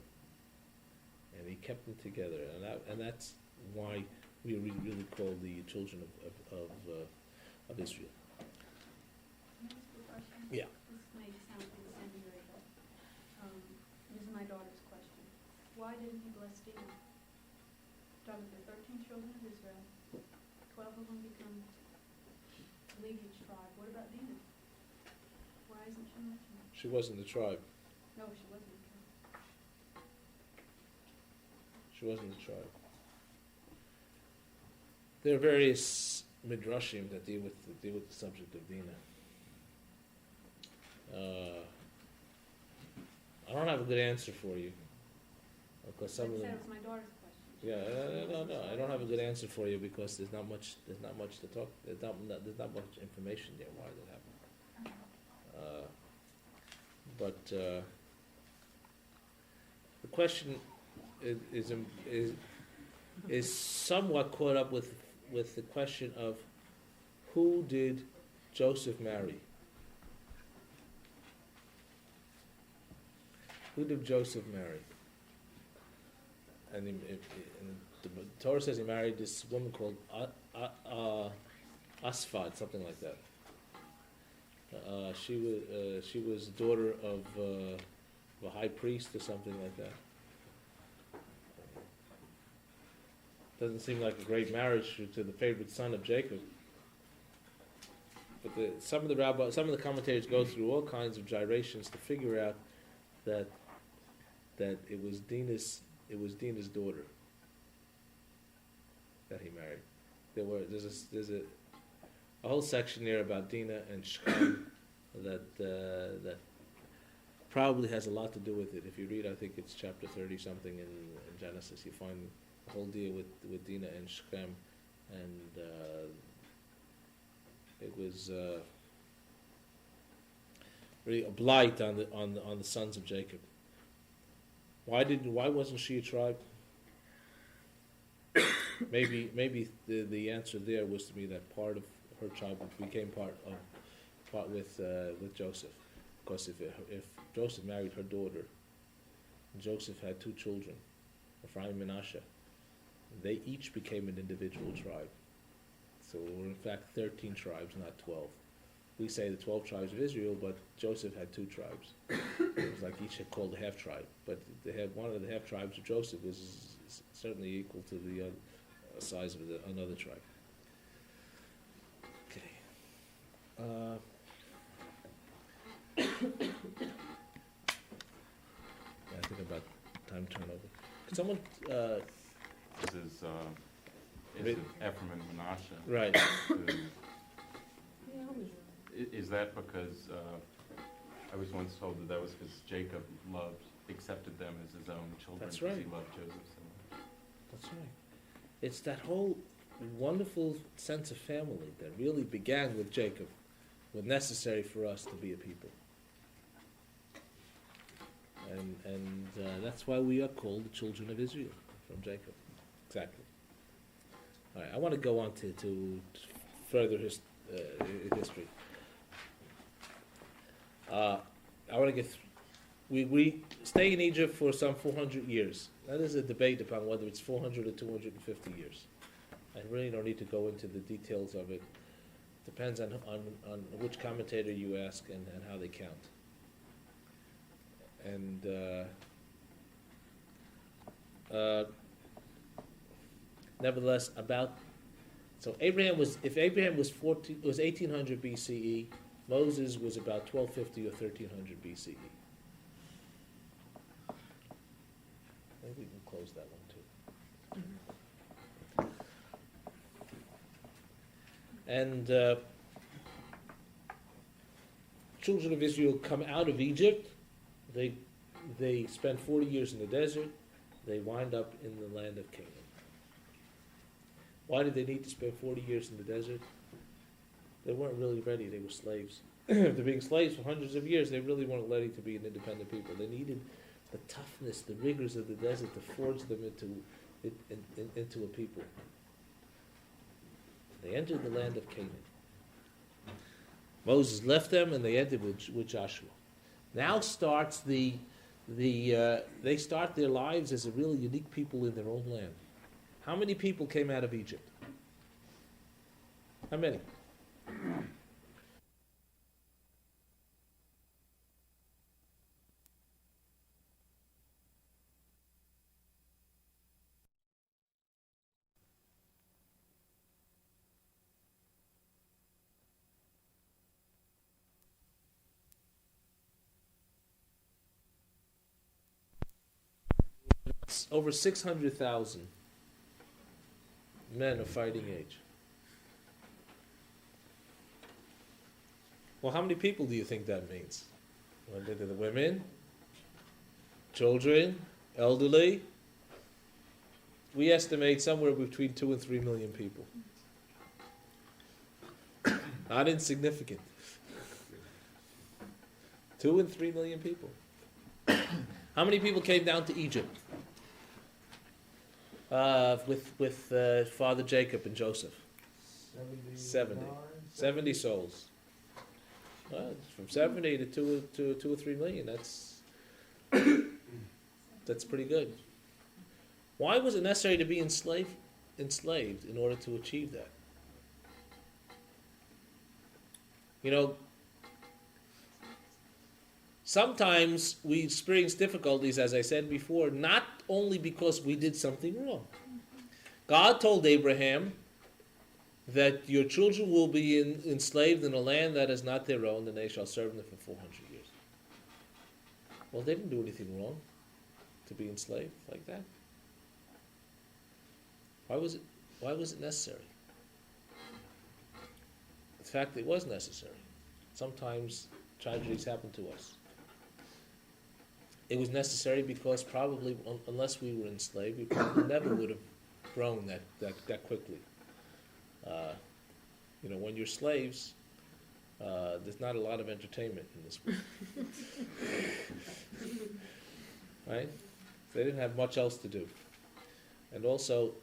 And he kept them together, and that's why we really call the children of Israel. Can I ask a question? Yeah. This may sound incendiary, but this is my daughter's question. Why didn't he bless Dinah? Talking to the 13 children of Israel, 12 of them become the lineage tribe. What about Dinah? Why isn't she mentioned? She wasn't the tribe. No, she wasn't. She wasn't the tribe. There are various midrashim that deal with the subject of Dinah. I don't have a good answer for you, because some of them. That was my daughter's question. Yeah, no. I don't have a good answer for you because there's not much to talk. There's not much information there why that happened. But the question is somewhat caught up with the question of who did Joseph marry? Who did Joseph marry? And the Torah says he married this woman called Asphad, something like that. She was the daughter of a high priest or something like that. Doesn't seem like a great marriage to the favorite son of Jacob. But some of the commentators go through all kinds of gyrations to figure out that it was Dinah's daughter that he married. There's a whole section there about Dinah and Shechem that probably has a lot to do with it. If you read, I think it's chapter 30 something in Genesis, you find the whole deal with Dinah and Shechem, and it was really a blight on the sons of Jacob. Why wasn't she a tribe? Maybe the answer there was to be that part of her tribe became part with Joseph, because if Joseph married her daughter, Joseph had two children, Ephraim and Manasseh. They each became an individual tribe. So there were in fact 13 tribes, not 12. We say the 12 tribes of Israel, but Joseph had two tribes. It was like each had called a half tribe, but one of the half tribes of Joseph was certainly equal to size of another tribe. Okay. I think about time turnover. Could someone, This is Right. Ephraim and Manasseh. right, Is that because, I was once told that that was because Jacob accepted them as his own children. That's because right. he loved Joseph so much. that's right. It's that whole wonderful sense of family that really began with Jacob, was necessary for us to be a people. And that's why we are called the children of Israel, from Jacob. Exactly. All right, I want to go on to further history. I want to get. We stay in Egypt for some 400 years. That is a debate upon whether it's 400 or 250 years. I really don't need to go into the details of it. Depends on which commentator you ask and how they count. And nevertheless, if Abraham was 1800 BCE, Moses was about 1250 or 1300 BCE. Maybe we can close that one too. And children of Israel come out of Egypt. They spend 40 years in the desert. They wind up in the land of Canaan. Why did they need to spend 40 years in the desert? They weren't really ready. They were slaves. After being slaves for hundreds of years, they really weren't ready to be an independent people. They needed the toughness, the rigors of the desert to forge them into a people. They entered the land of Canaan. Moses left them, and they entered with Joshua. Now starts they start their lives as a really unique people in their own land. How many people came out of Egypt? How many? Over 600,000 men of fighting age. Well, how many people do you think that means? Well, the women, children, elderly. We estimate somewhere between 2 and 3 million people. Not insignificant. 2 and 3 million people. How many people came down to Egypt with Father Jacob and Joseph? 70 souls. Well, from 70 to 2 or 3 million. That's pretty good. Why was it necessary to be enslaved in order to achieve that? You know, sometimes we experience difficulties, as I said before, not only because we did something wrong. God told Abraham that your children will be enslaved in a land that is not their own, and they shall serve them for 400 years. Well, they didn't do anything wrong to be enslaved like that. Why was it necessary? In fact, it was necessary. Sometimes tragedies happen to us. It was necessary because probably, unless we were enslaved, we probably never would have grown that quickly. When you're slaves, there's not a lot of entertainment in this world. Right? They didn't have much else to do. And also,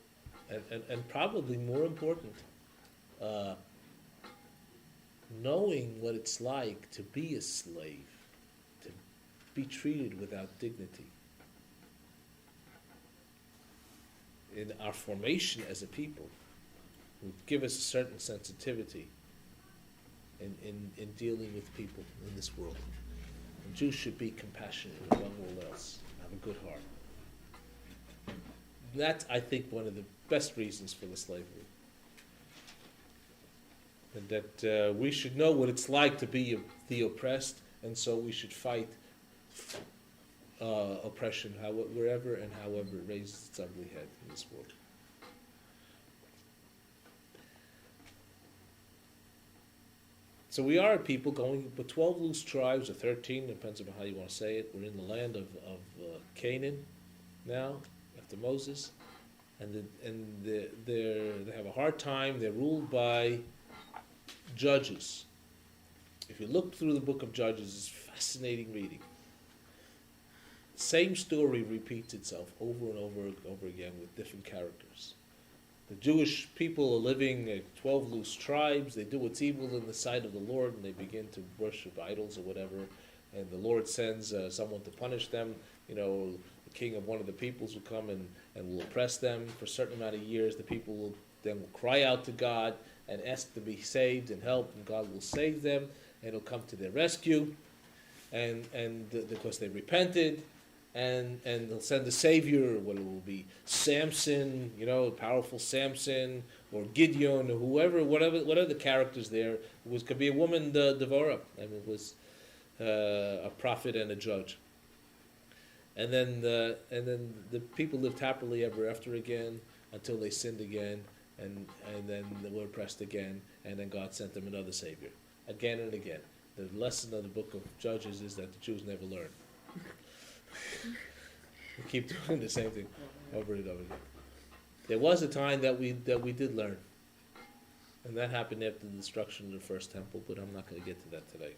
and probably more important, knowing what it's like to be a slave, to be treated without dignity. In our formation as a people, would give us a certain sensitivity in dealing with people in this world. And Jews should be compassionate above all else, have a good heart. That's, I think, one of the best reasons for the slavery. And that we should know what it's like to be the oppressed, and so we should fight oppression wherever and however it raises its ugly head in this world. So we are a people going, but 12 loose tribes, or 13, depends on how you want to say it. We're in the land of Canaan now, after Moses, and they have a hard time. They're ruled by judges. If you look through the book of Judges, it's fascinating reading. Same story repeats itself over and over again with different characters. The Jewish people are living in 12 loose tribes. They do what's evil in the sight of the Lord, and they begin to worship idols or whatever. And the Lord sends someone to punish them. You know, the king of one of the peoples will come and will oppress them for a certain amount of years. The people will then cry out to God and ask to be saved and help, and God will save them, and He'll come to their rescue. And because they repented, and He'll send a savior, whether it will be Samson, you know, powerful Samson, or Gideon, or whatever the characters there. Could be a woman, Devorah, and it was a prophet and a judge. And then the people lived happily ever after again until they sinned again, and then they were oppressed again, and then God sent them another savior again and again. The lesson of the book of Judges is that the Jews never learn. We keep doing the same thing over and over again. There was a time that we did learn, and that happened after the destruction of the first temple. But I'm not going to get to that today,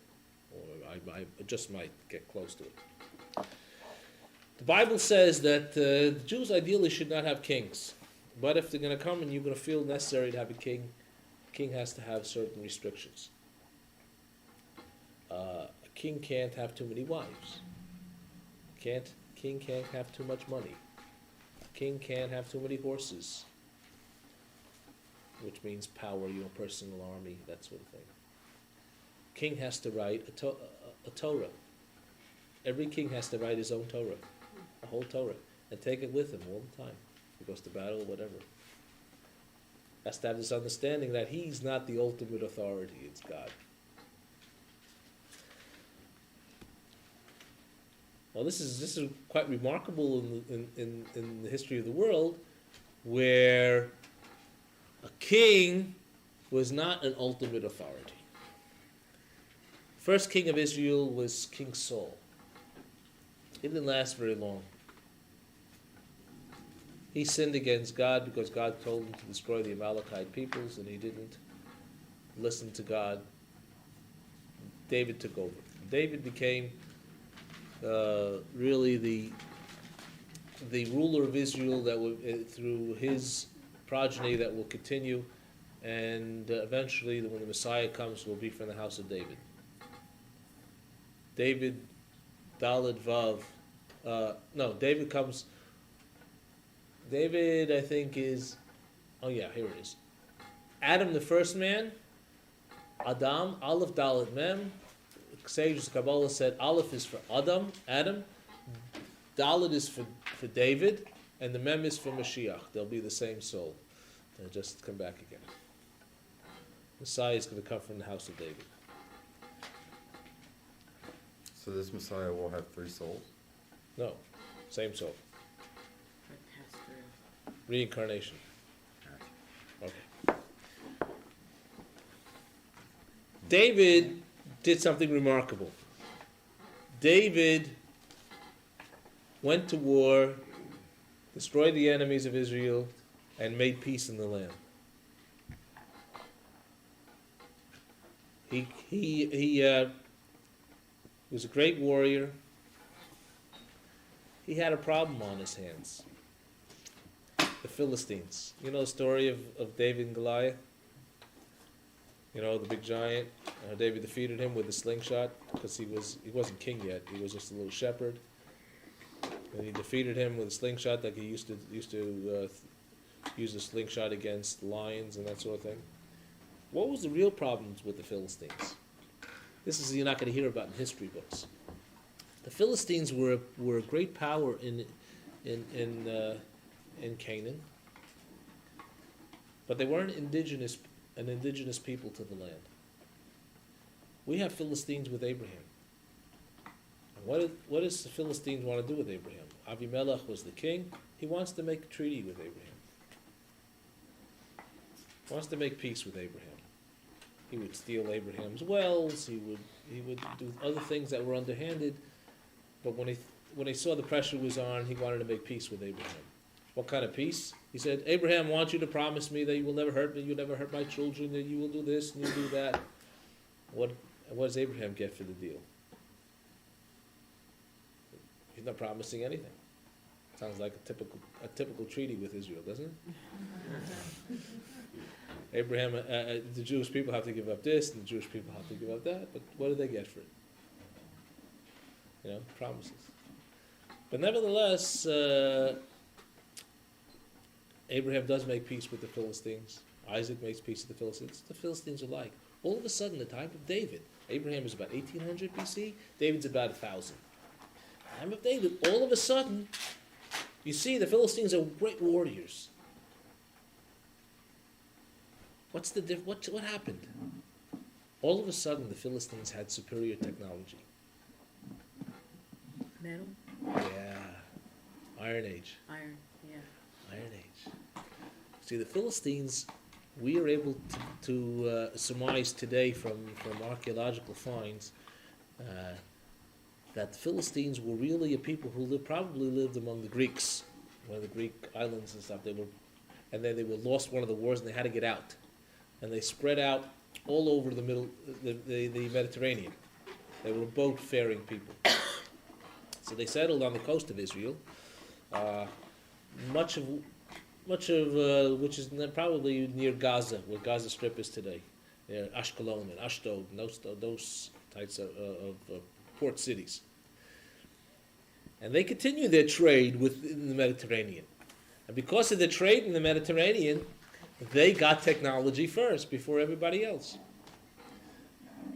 or I just might get close to it. The Bible says that the Jews ideally should not have kings, but if they're going to come and you're going to feel necessary to have a king has to have certain restrictions. A king can't have too many wives. King can't have too much money. King can't have too many horses, which means power, personal army, that sort of thing. King has to write a Torah. Every king has to write his own Torah, a whole Torah, and take it with him all the time. If he goes to battle or whatever. Has to have this understanding that he's not the ultimate authority, it's God. Well, this is quite remarkable in the history of the world, where a king was not an ultimate authority. First king of Israel was King Saul. He didn't last very long. He sinned against God because God told him to destroy the Amalekite peoples, and he didn't listen to God. David took over. David became really the ruler of Israel that will, through his progeny, that will continue, and eventually, when the Messiah comes, will be from the house of David. David, Daled Vav. David comes. David, I think, is. Oh yeah, here it is. Adam, the first man. Adam, Aleph, Daled, Mem. Sages Kabbalah said Aleph is for Adam, Daled is for David, and the Mem is for Mashiach. They'll be the same soul. They'll just come back again. Messiah is going to come from the house of David. So this Messiah will have 3 souls? No, same soul. Reincarnation. Okay. David did something remarkable. David went to war, destroyed the enemies of Israel, and made peace in the land. He was a great warrior. He had a problem on his hands. The Philistines. You know the story of David and Goliath? You know, the big giant. David defeated him with a slingshot because he wasn't king yet. He was just a little shepherd. And he defeated him with a slingshot, like he used to use a slingshot against lions and that sort of thing. What was the real problems with the Philistines? This is you're not going to hear about in history books. The Philistines were a great power in Canaan. but they weren't an indigenous people to the land. We have Philistines with Abraham. And what does the Philistines want to do with Abraham? Avimelech was the king. He wants to make a treaty with Abraham. He wants to make peace with Abraham. He would steal Abraham's wells. He would do other things that were underhanded. But when he saw the pressure was on, he wanted to make peace with Abraham. What kind of peace? He said, Abraham wants you to promise me that you will never hurt me, you'll never hurt my children, that you will do this and you'll do that. What does Abraham get for the deal? He's not promising anything. Sounds like a typical treaty with Israel, doesn't it? Abraham, the Jewish people have to give up this, and the Jewish people have to give up that, but what do they get for it? Promises. But nevertheless, Abraham does make peace with the Philistines. Isaac makes peace with the Philistines. The Philistines are like, all of a sudden, the time of David. Abraham is about 1800 BC. David's about 1000. Time of David, all of a sudden, you see the Philistines are great warriors. What happened? All of a sudden, the Philistines had superior technology. Metal? Yeah. Iron Age. Iron, yeah. Iron Age. See, the Philistines, we are able to surmise today from archaeological finds that the Philistines were really a people who probably lived among the Greeks, one of the Greek islands and stuff. And then they were lost one of the wars and they had to get out. And they spread out all over the Mediterranean. They were boat-faring people. So they settled on the coast of Israel, much of which is probably near Gaza, where Gaza Strip is today, near Ashkelon and Ashdod, and those types of port cities. And they continue their trade within the Mediterranean. And because of the trade in the Mediterranean, they got technology first before everybody else.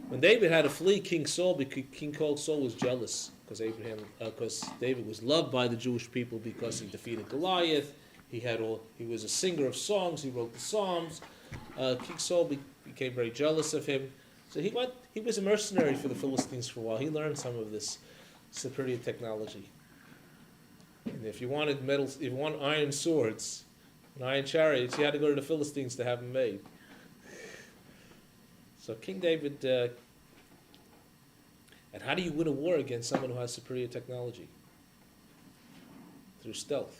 When David had to flee King Saul, because King Saul was jealous because David was loved by the Jewish people because he defeated Goliath. He was a singer of songs. He wrote the Psalms. King Saul became very jealous of him, so he was a mercenary for the Philistines for a while. He learned some of this superior technology. And if you wanted iron swords and iron chariots, you had to go to the Philistines to have them made. So King David, and how do you win a war against someone who has superior technology? Through stealth.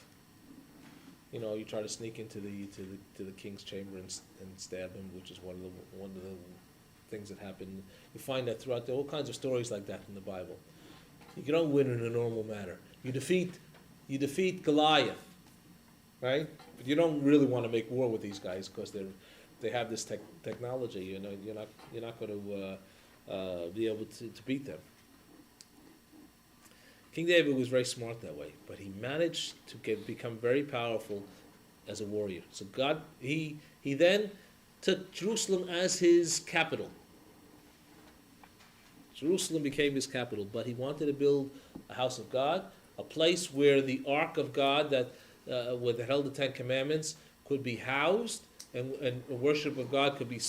You try to sneak into the king's chamber and stab him, which is one of the things that happen. You find that throughout all kinds of stories like that in the Bible. You don't win in a normal manner. You defeat Goliath, right? But you don't really want to make war with these guys because they have this technology. You're not going to be able to beat them. King David was very smart that way, but he managed to become very powerful as a warrior. So he then took Jerusalem as his capital. Jerusalem became his capital, but he wanted to build a house of God, a place where the Ark of God where they held the Ten Commandments could be housed, and worship of God could be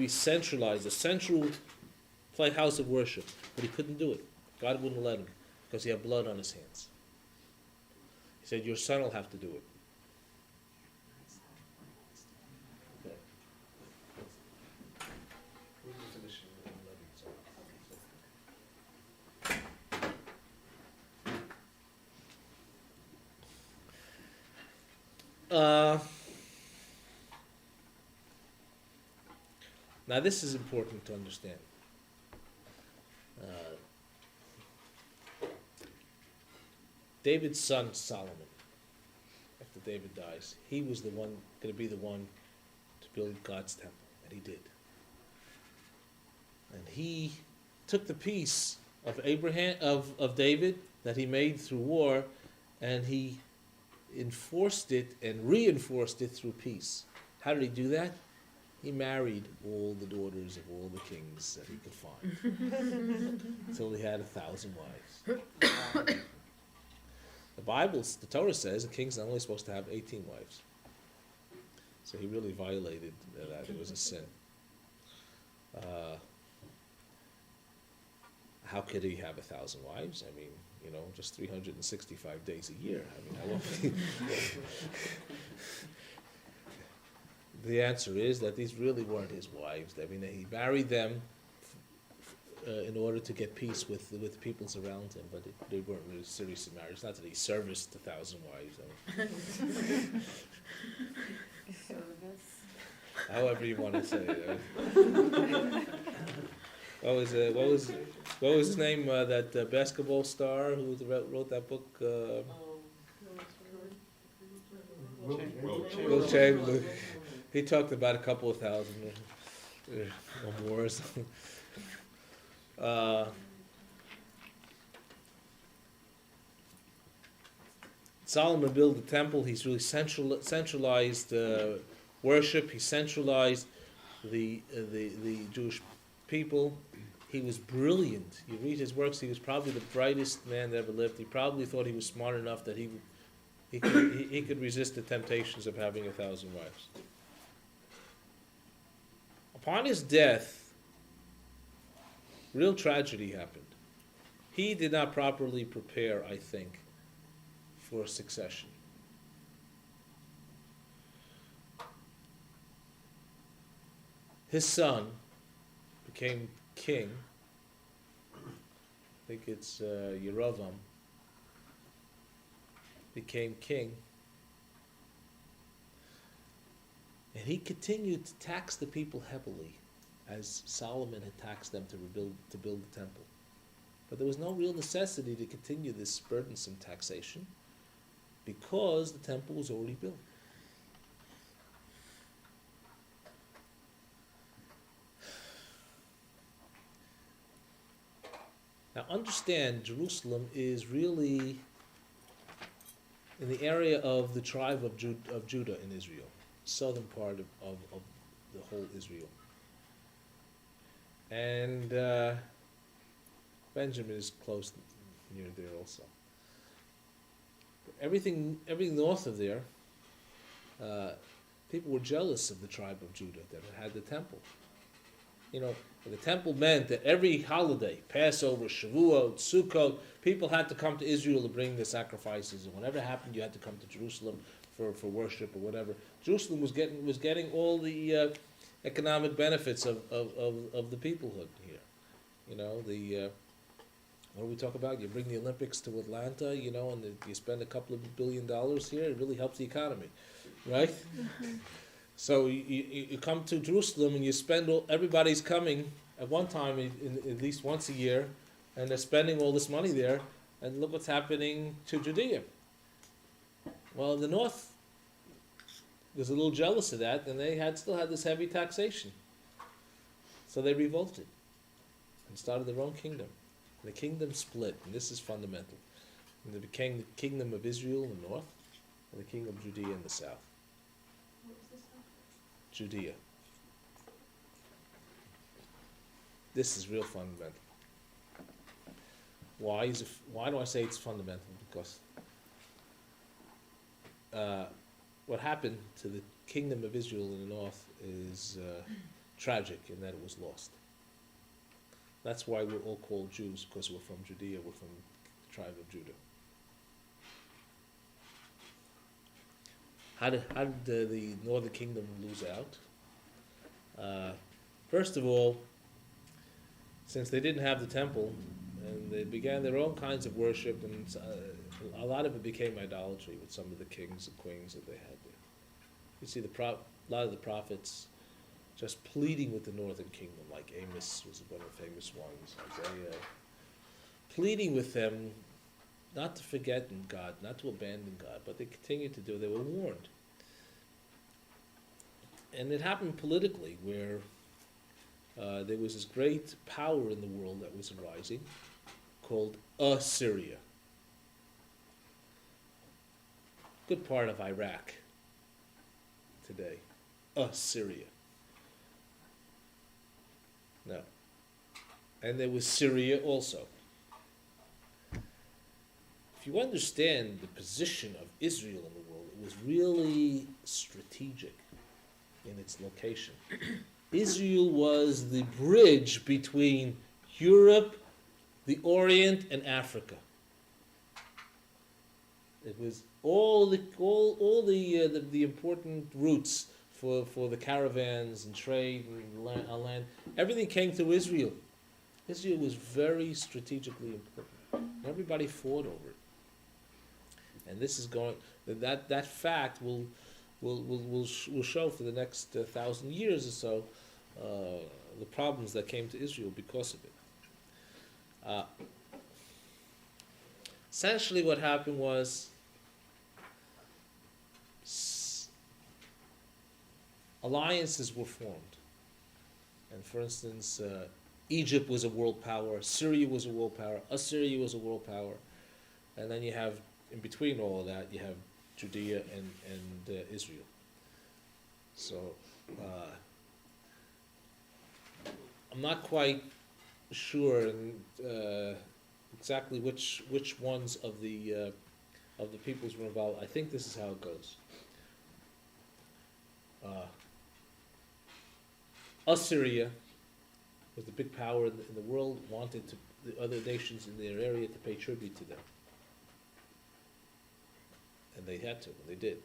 centralized, a central house of worship. But he couldn't do it. God wouldn't let him because he had blood on his hands. He said, "Your son will have to do it." Now this is important to understand. David's son Solomon, after David dies, he was going to be the one to build God's temple, and he did. And he took the peace of David that he made through war, and he enforced it and reinforced it through peace. How did he do that? He married all the daughters of all the kings that he could find, until he had 1,000 wives. The Torah says a king's not only supposed to have 18 wives. So he really violated that. It was a sin. How could he have 1,000 wives? I mean, just 365 days a year. I mean, how long? The answer is that these really weren't his wives. I mean, he married them in order to get peace with the peoples around him, but they weren't really serious in marriage. It's not that he serviced 1,000 wives. Service. However you want to say it. What was his name? That basketball star who wrote that book. Will Chamberlain. He talked about a couple of thousand or more or something. Solomon built the temple. He's really centralized worship. He centralized the Jewish people. He was brilliant. You read his works. He was probably the brightest man that ever lived. He probably thought he was smart enough that he could resist the temptations of having 1,000 wives. Upon his death, real tragedy happened. He did not properly prepare, I think, for succession. His son became king. I think it's Yerovam. Became king. And he continued to tax the people heavily, as Solomon had taxed them to build the temple. But there was no real necessity to continue this burdensome taxation because the temple was already built. Now understand, Jerusalem is really in the area of the tribe of Judah in Israel, southern part of the whole Israel. And Benjamin is close near there also. Everything north of there, people were jealous of the tribe of Judah that had the temple. The temple meant that every holiday, Passover, Shavuot, Sukkot, people had to come to Israel to bring the sacrifices, and whatever happened, you had to come to Jerusalem for worship or whatever. Jerusalem was getting all the economic benefits of the peoplehood here. What do we talk about? You bring the Olympics to Atlanta, and you spend a couple of $1 billion here. It really helps the economy, right? So you come to Jerusalem and you spend everybody's coming at one time, at least once a year, and they're spending all this money there. And look what's happening to Judea. Well, the north was a little jealous of that, and they still had this heavy taxation. So they revolted and started their own kingdom. The kingdom split, and this is fundamental. And there became the kingdom of Israel in the north, and the kingdom of Judea in the south. What was this one? Judea. This is real fundamental. Why do I say it's fundamental? Because what happened to the kingdom of Israel in the north is tragic in that it was lost. That's why we're all called Jews, because we're from Judea, we're from the tribe of Judah. How did the northern kingdom lose out? First of all, since they didn't have the temple, and they began their own kinds of worship, and a lot of it became idolatry with some of the kings and queens that they had there. You see a lot of the prophets just pleading with the northern kingdom, like Amos was one of the famous ones, Isaiah, pleading with them not to forget God, not to abandon God, but they continued to do. They were warned. And it happened politically, where there was this great power in the world that was arising called Assyria. Good part of Iraq today. Assyria. No. And there was Syria also. If you understand the position of Israel in the world, it was really strategic. in its location. Israel was the bridge between Europe, the Orient, and Africa. It was all the important routes for the caravans and trade and land. Everything came through Israel. Israel was very strategically important. Everybody fought over it. And this is going, that fact will show for the next 1,000 years or so the problems that came to Israel because of it. Essentially what happened was alliances were formed. And for instance, Egypt was a world power, Syria was a world power, Assyria was a world power, and then you have, in between all of that, you have Judea and Israel. So, I'm not quite sure exactly which ones of the peoples were involved. I think this is how it goes. Assyria was the big power in the world, wanted the other nations in their area to pay tribute to them. And they had to, and they did.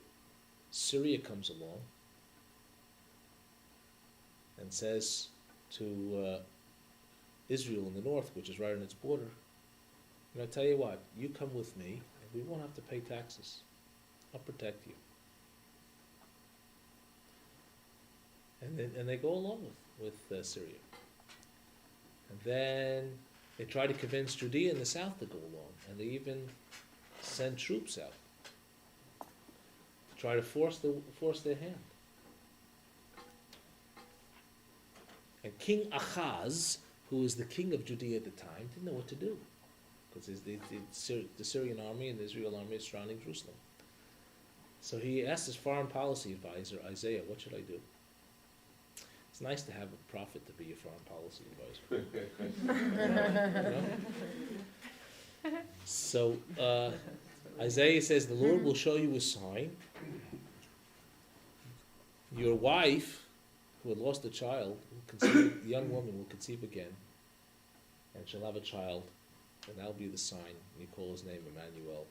Syria comes along and says to Israel in the north, which is right on its border, and I tell you what, you come with me, and we won't have to pay taxes. I'll protect you. And they go along with Syria. And then they try to convince Judea in the south to go along, and they even send troops out to try to force their hand. And King Ahaz, who was the king of Judea at the time, didn't know what to do, because the Syrian army and the Israel army is surrounding Jerusalem. So he asked his foreign policy advisor, Isaiah, what should I do? It's nice to have a prophet to be your foreign policy advisor. You know? So Isaiah says, the Lord will show you a sign. Your wife, who had lost a child, the young woman will conceive again, and she'll have a child, and that'll be the sign. And you call his name Emmanuel,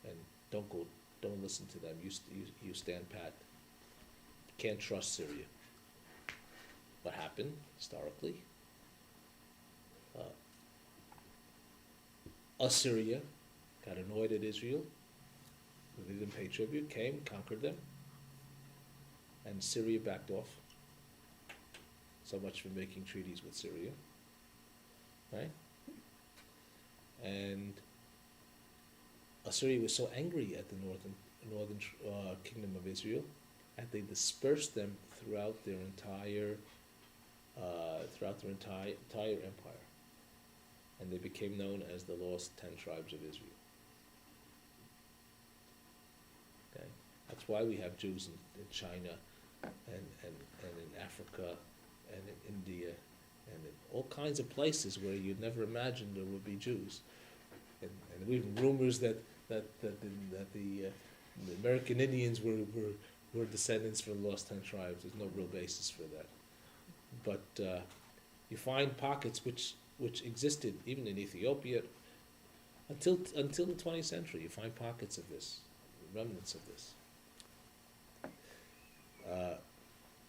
and don't listen to them. You stand pat. Can't trust Syria. What happened historically? Assyria got annoyed at Israel. They didn't pay tribute, came, conquered them, and Syria backed off. So much for making treaties with Syria, right? And Assyria was so angry at the northern kingdom of Israel, and they dispersed them throughout their entire empire, and they became known as the lost 10 tribes of Israel. Okay, that's why we have Jews in China, and in Africa, and in India, and in all kinds of places where you'd never imagined there would be Jews, and even rumors that the American Indians were descendants from the lost 10 tribes. There's no real basis for that. But you find pockets which existed even in Ethiopia until the 20th century. You find pockets of this, remnants of this.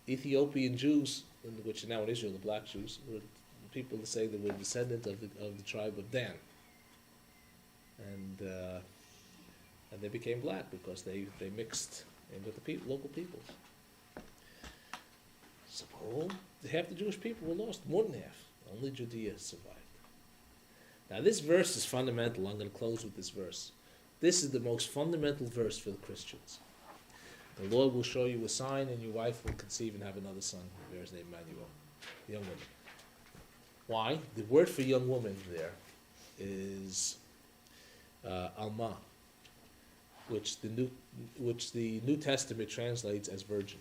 Ethiopian Jews, which are now in Israel, the black Jews, were people that say they were descendant of the tribe of Dan, and they became black because they mixed in with the local peoples. So half the Jewish people were lost, more than half. Only Judea survived. Now this verse is fundamental. I'm going to close with this verse. This is the most fundamental verse for the Christians. The Lord will show you a sign, and your wife will conceive and have another son, who bears the name Emmanuel, young woman. Why? The word for young woman there is Alma, which the New Testament translates as virgin.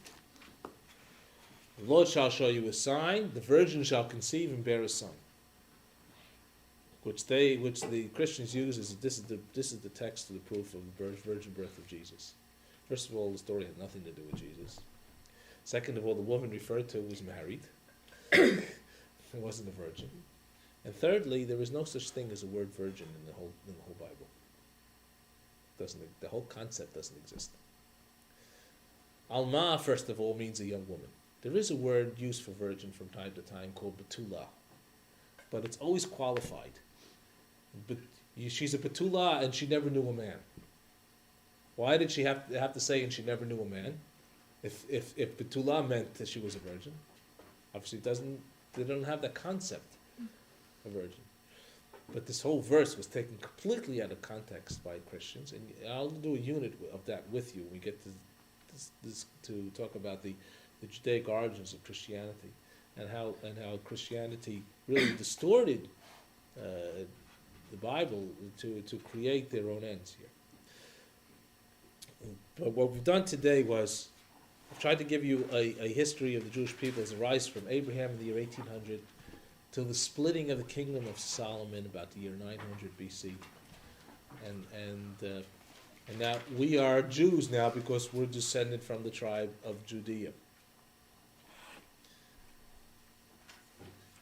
The Lord shall show you a sign: the virgin shall conceive and bear a son. Which the Christians use as this is the text to the proof of the virgin birth of Jesus. First of all, the story had nothing to do with Jesus. Second of all, the woman referred to was married. It wasn't a virgin. And thirdly, there is no such thing as a word virgin in the whole Bible. The whole concept doesn't exist. Alma, first of all, means a young woman. There is a word used for virgin from time to time called betula, but it's always qualified. But she's a betula and she never knew a man. Why did she have to say and she never knew a man? If betula meant that she was a virgin, obviously they don't have that concept, a virgin. But this whole verse was taken completely out of context by Christians, and I'll do a unit of that with you when we get to to talk about the Judaic origins of Christianity and how Christianity really distorted the Bible to create their own ends here. But what we've done today was I've tried to give you a history of the Jewish people as it rises from Abraham in the year 1800 till the splitting of the kingdom of Solomon about the year 900 BC. And now we are Jews now because we're descended from the tribe of Judea.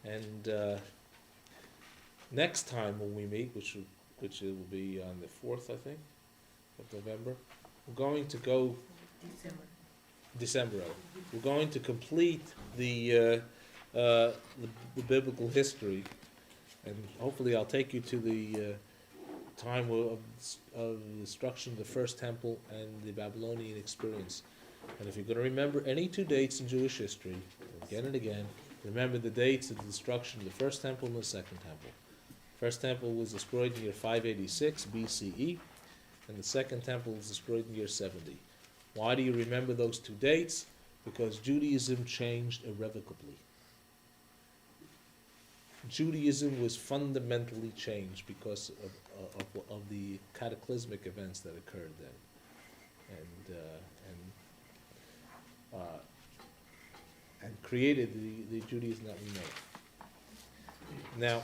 And next time when we meet, which will be on the 4th, I think, of November, we're going to go December. We're going to complete the biblical history, and hopefully I'll take you to the time of the destruction of the first temple and the Babylonian experience. And if you're going to remember any two dates in Jewish history, again and again, remember the dates of the destruction of the first temple and the second temple. First temple was destroyed in the year 586 BCE, and the second temple was destroyed in the year 70. Why do you remember those two dates? Because Judaism changed irrevocably. Judaism was fundamentally changed because of the cataclysmic events that occurred then, and created the Judaism that we know. Now,